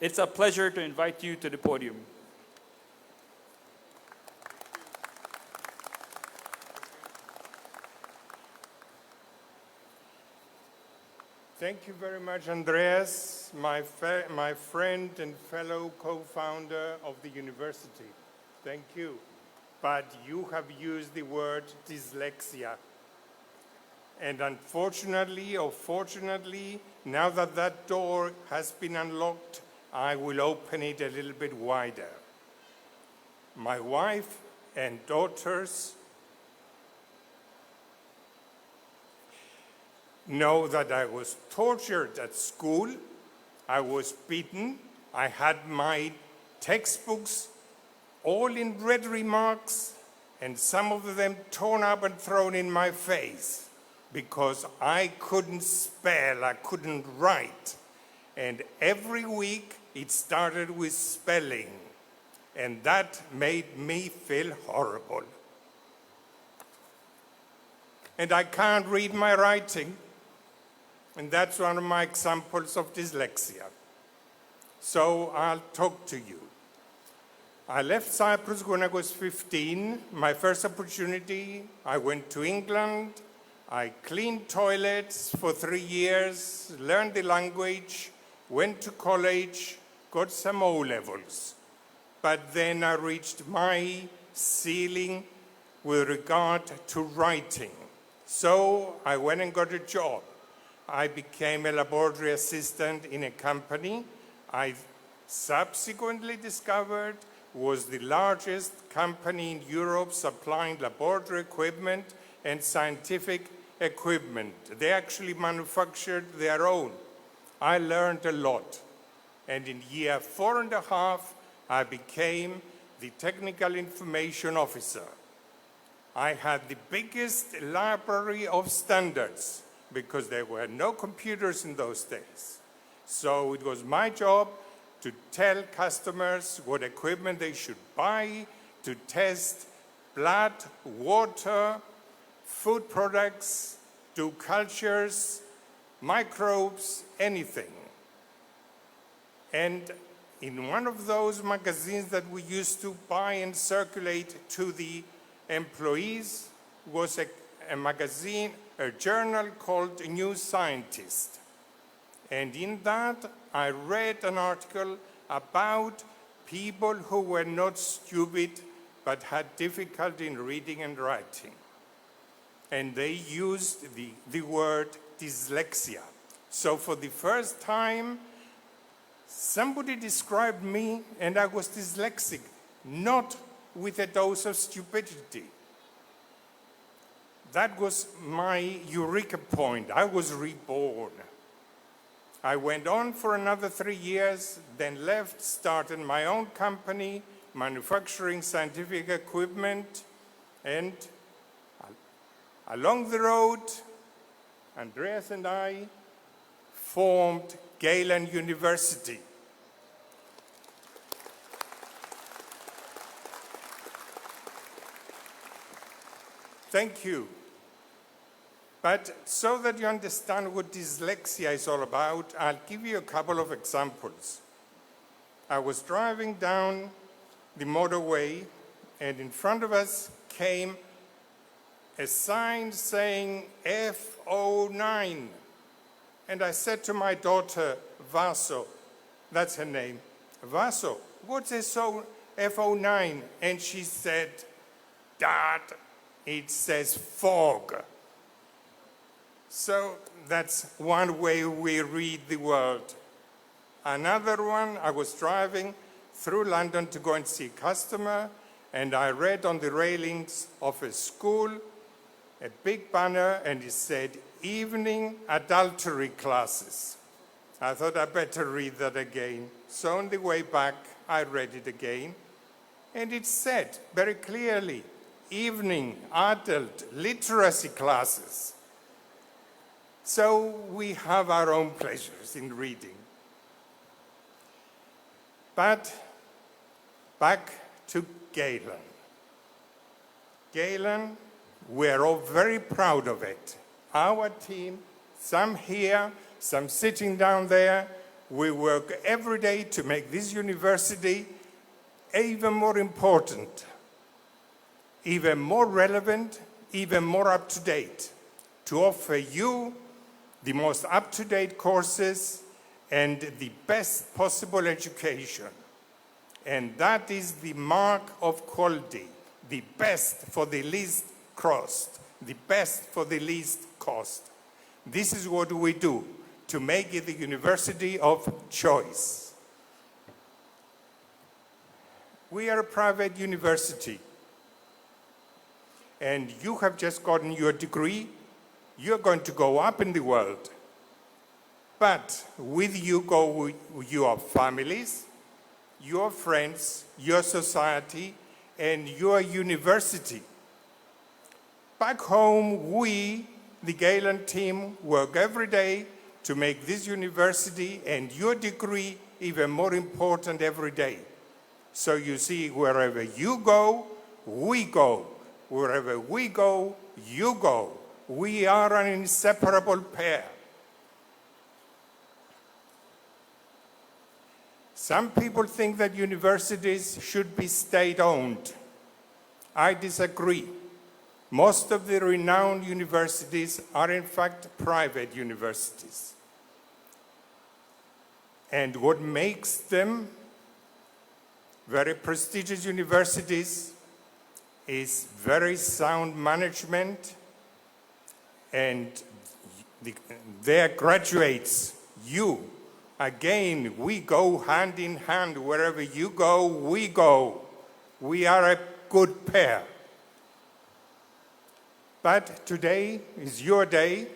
it's a pleasure to invite you to the podium. Thank you very much, Andreas, my friend and fellow co-founder of the university. Thank you. But you have used the word dyslexia. And unfortunately or fortunately, now that that door has been unlocked, I will open it a little bit wider. My wife and daughters know that I was tortured at school, I was beaten, I had my textbooks all in red remarks, and some of them torn up and thrown in my face because I couldn't spell, I couldn't write. And every week it started with spelling, and that made me feel horrible. And I can't read my writing. And that's one of my examples of dyslexia. So I'll talk to you. I left Cyprus when I was 15. My first opportunity, I went to England. I cleaned toilets for 3 years, learned the language, went to college, got some O-levels. But then I reached my ceiling with regard to writing. So I went and got a job. I became a laboratory assistant in a company I subsequently discovered was the largest company in Europe supplying laboratory equipment and scientific equipment. They actually manufactured their own. I learned a lot. And in year 4.5, I became the technical information officer. I had the biggest library of standards because there were no computers in those days. So it was my job to tell customers what equipment they should buy to test blood, water, food products, do cultures, microbes, anything. And in one of those magazines that we used to buy and circulate to the employees was a magazine, a journal called New Scientist. And in that, I read an article about people who were not stupid but had difficulty in reading and writing. And they used the word dyslexia. So for the first time, somebody described me and I was dyslexic, not with a dose of stupidity. That was my eureka point. I was reborn. I went on for another 3 years, then left, started my own company, manufacturing scientific equipment, and along the road, Andreas and I formed Galen University. Thank you. But so that you understand what dyslexia is all about, I'll give you a couple of examples. I was driving down the motorway, and in front of us came a sign saying F09. And I said to my daughter, Vaso, that's her name, Vaso, what's this F09? And she said, Dad, it says fog. So that's one way we read the world. Another one, I was driving through London to go and see a customer, and I read on the railings of a school a big banner, and it said, evening adultery classes. I thought I better read that again. So on the way back, I read it again, and it said very clearly, evening adult literacy classes. So we have our own pleasures in reading. But back to Galen. Galen, we're all very proud of it. Our team, some here, some sitting down there, we work every day to make this university even more important, even more relevant, even more up to date, to offer you the most up-to-date courses and the best possible education. And that is the mark of quality, the best for the least cost, the best for the least cost. This is what we do to make it the university of choice. We are a private university, and you have just gotten your degree. You're going to go up in the world. But with you go your families, your friends, your society, and your university. Back home, we, the Galen team, work every day to make this university and your degree even more important every day. So you see, wherever you go, we go. Wherever we go, you go. We are an inseparable pair. Some people think that universities should be state-owned. I disagree. Most of the renowned universities are in fact private universities. And what makes them very prestigious universities is very sound management, and their graduates, you, again, we go hand in hand. Wherever you go, we go. We are a good pair. But today is your day.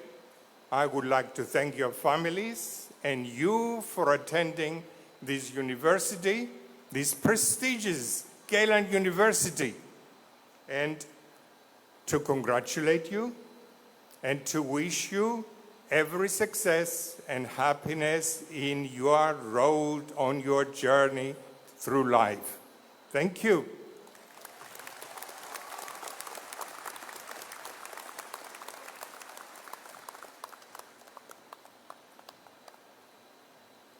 I would like to thank your families and you for attending this university, this prestigious Galen University, and to congratulate you and to wish you every success and happiness in your road on your journey through life. Thank you.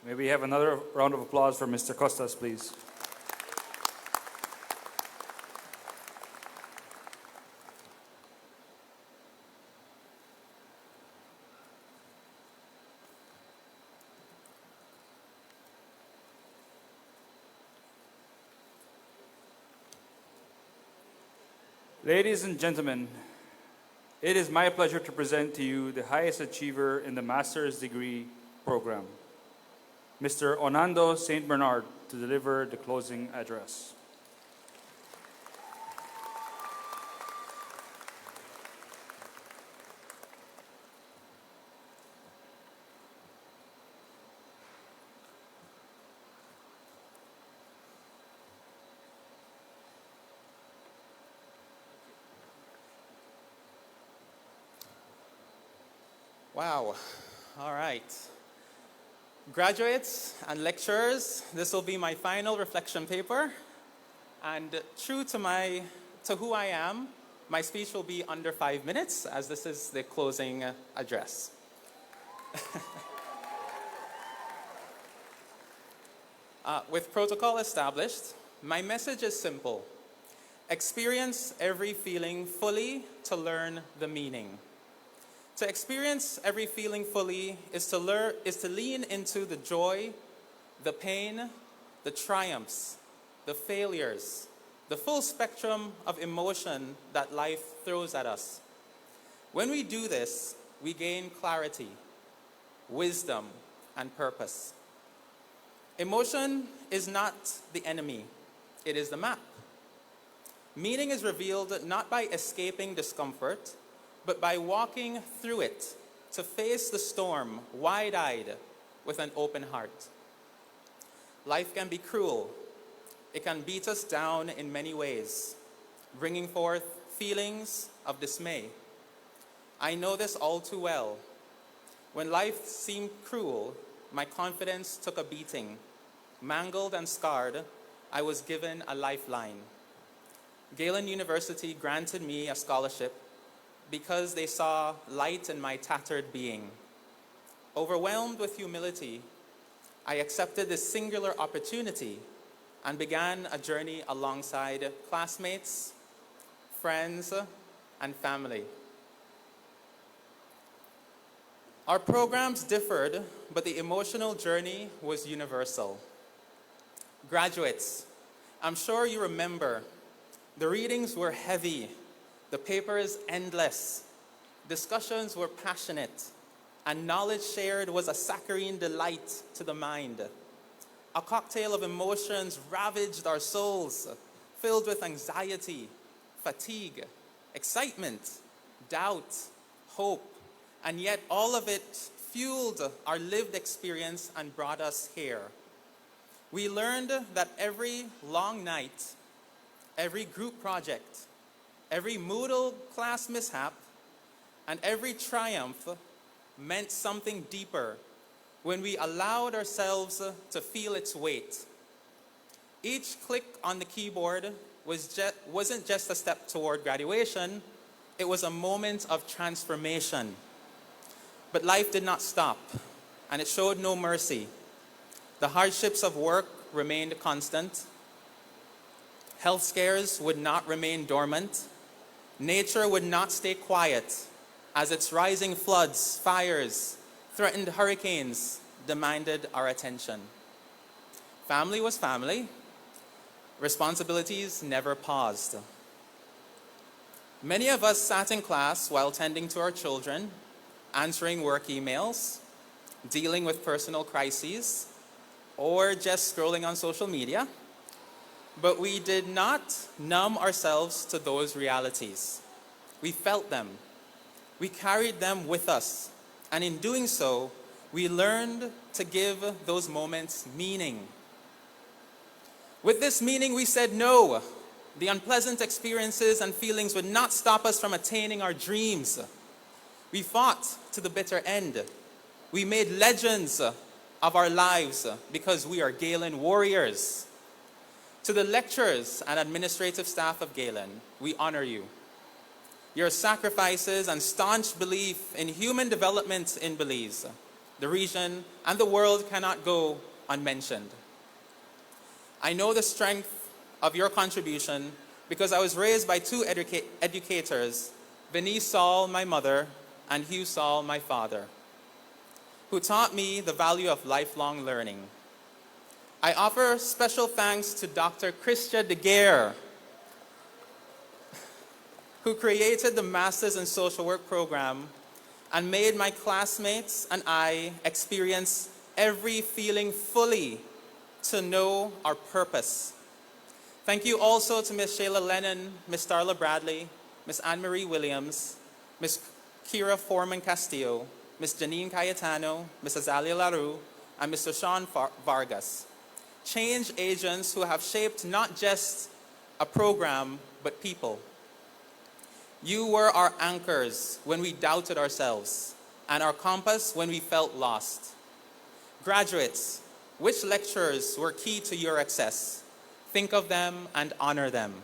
May we have another round of applause for Mr. Costas, please. Ladies and gentlemen, it is my pleasure to present to you the highest achiever in the master's degree program, Mr. Onando St. Bernard, to deliver the closing address. Wow. All right. Graduates and lecturers, this will be my final reflection paper. And true to who I am, my speech will be under 5 minutes, as this is the closing address. With protocol established, my message is simple. Experience every feeling fully to learn the meaning. To experience every feeling fully is to lean into the joy, the pain, the triumphs, the failures, the full spectrum of emotion that life throws at us. When we do this, we gain clarity, wisdom, and purpose. Emotion is not the enemy, it is the map. Meaning is revealed not by escaping discomfort, but by walking through it to face the storm wide-eyed with an open heart. Life can be cruel. It can beat us down in many ways, bringing forth feelings of dismay. I know this all too well. When life seemed cruel, my confidence took a beating. Mangled and scarred, I was given a lifeline. Galen University granted me a scholarship because they saw light in my tattered being. Overwhelmed with humility, I accepted this singular opportunity and began a journey alongside classmates, friends, and family. Our programs differed, but the emotional journey was universal. Graduates, I'm sure you remember, the readings were heavy, the papers endless, discussions were passionate, and knowledge shared was a saccharine delight to the mind. A cocktail of emotions ravaged our souls, filled with anxiety, fatigue, excitement, doubt, hope, and yet all of it fueled our lived experience and brought us here. We learned that every long night, every group project, every Moodle class mishap, and every triumph meant something deeper when we allowed ourselves to feel its weight. Each click on the keyboard wasn't just a step toward graduation, it was a moment of transformation. But life did not stop, and it showed no mercy. The hardships of work remained constant. Health scares would not remain dormant. Nature would not stay quiet as its rising floods, fires, threatened hurricanes demanded our attention. Family was family. Responsibilities never paused. Many of us sat in class while tending to our children, answering work emails, dealing with personal crises, or just scrolling on social media. But we did not numb ourselves to those realities. We felt them. We carried them with us. And in doing so, we learned to give those moments meaning. With this meaning, we said no. The unpleasant experiences and feelings would not stop us from attaining our dreams. We fought to the bitter end. We made legends of our lives because we are Galen warriors. To the lecturers and administrative staff of Galen, we honor you. Your sacrifices and staunch belief in human development in Belize the region, and the world cannot go unmentioned. I know the strength of your contribution because I was raised by two educators, Venice Saul, my mother, and Hugh Saul, my father, who taught me the value of lifelong learning. I offer special thanks to Dr. Christia de Geer, who created the Masters in Social Work program and made my classmates and I experience every feeling fully to know our purpose. Thank you also to Ms. Shayla Lennon, Ms. Starla Bradley, Ms. Anne-Marie Williams, Ms. Kira Foreman Castillo, Ms. Janine Cayetano, Ms. Azalia LaRue, and Mr. Sean Vargas, change agents who have shaped not just a program, but people. You were our anchors when we doubted ourselves, and our compass when we felt lost. Graduates, which lecturers were key to your success? Think of them and honor them.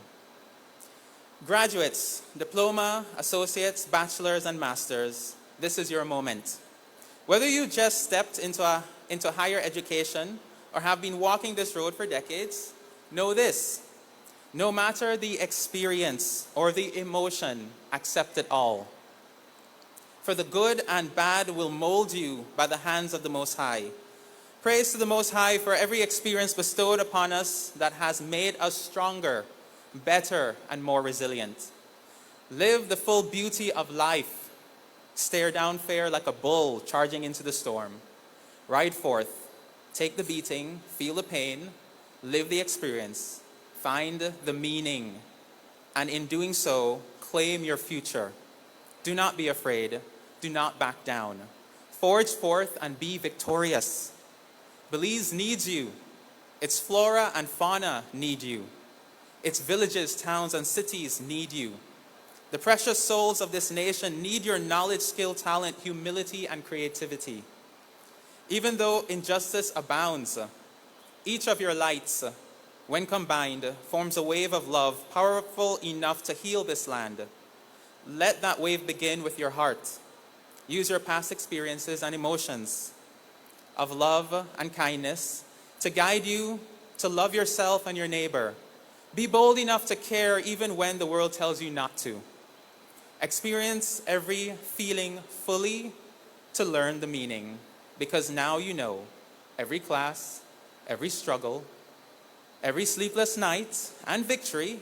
Graduates, diploma, associates, bachelors, and masters, this is your moment. Whether you just stepped into higher education or have been walking this road for decades, know this: no matter the experience or the emotion, accept it all. For the good and bad will mold you by the hands of the Most High. Praise to the Most High for every experience bestowed upon us that has made us stronger, better, and more resilient. Live the full beauty of life. Stare down fear like a bull charging into the storm. Ride forth, take the beating, feel the pain, live the experience, find the meaning, and in doing so, claim your future. Do not be afraid. Do not back down. Forge forth and be victorious. Belize needs you. Its flora and fauna need you. Its villages, towns, and cities need you. The precious souls of this nation need your knowledge, skill, talent, humility, and creativity. Even though injustice abounds, each of your lights, when combined, forms a wave of love powerful enough to heal this land. Let that wave begin with your heart. Use your past experiences and emotions of love and kindness to guide you to love yourself and your neighbor. Be bold enough to care even when the world tells you not to. Experience every feeling fully to learn the meaning, because now you know every class, every struggle, every sleepless night and victory,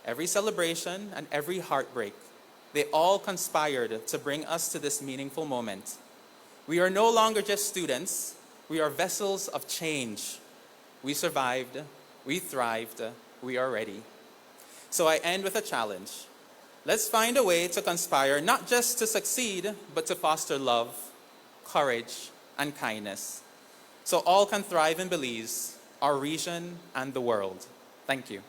every celebration and every heartbreak, they all conspired to bring us to this meaningful moment. We are no longer just students, we are vessels of change. We survived, we thrived, we are ready. So I end with a challenge. Let's find a way to conspire not just to succeed, but to foster love, courage, and kindness, so all can thrive in Belize, our region, and the world. Thank you.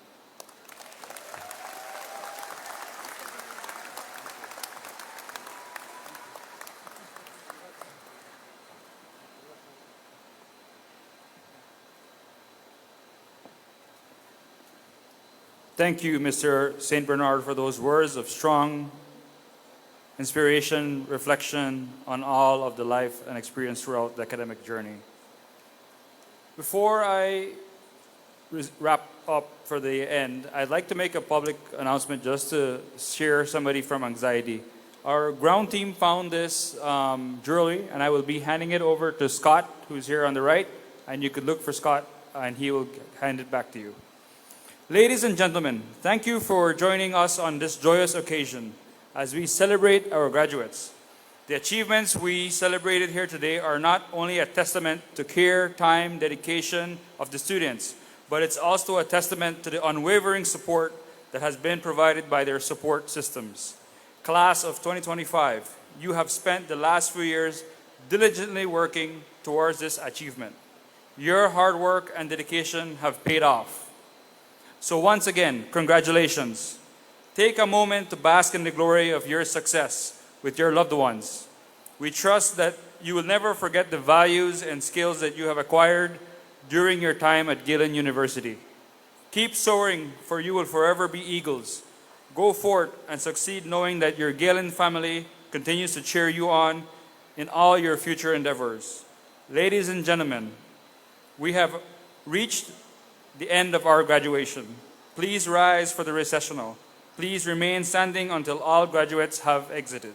Thank you, Mr. St. Bernard, for those words of strong inspiration, reflection on all of the life and experience throughout the academic journey. Before I wrap up for the end, I'd like to make a public announcement just to share somebody from anxiety. Our ground team found this jewelry, and I will be handing it over to Scott, who's here on the right, and you could look for Scott, and he will hand it back to you. Ladies and gentlemen, thank you for joining us on this joyous occasion as we celebrate our graduates. The achievements we celebrated here today are not only a testament to care, time, dedication of the students, but it's also a testament to the unwavering support that has been provided by their support systems. Class of 2025, you have spent the last few years diligently working towards this achievement. Your hard work and dedication have paid off. So once again, congratulations. Take a moment to bask in the glory of your success with your loved ones. We trust that you will never forget the values and skills that you have acquired during your time at Galen University. Keep soaring, for you will forever be eagles. Go forth and succeed knowing that your Galen family continues to cheer you on in all your future endeavors. Ladies and gentlemen, we have reached the end of our graduation. Please rise for the recessional. Please remain standing until all graduates have exited.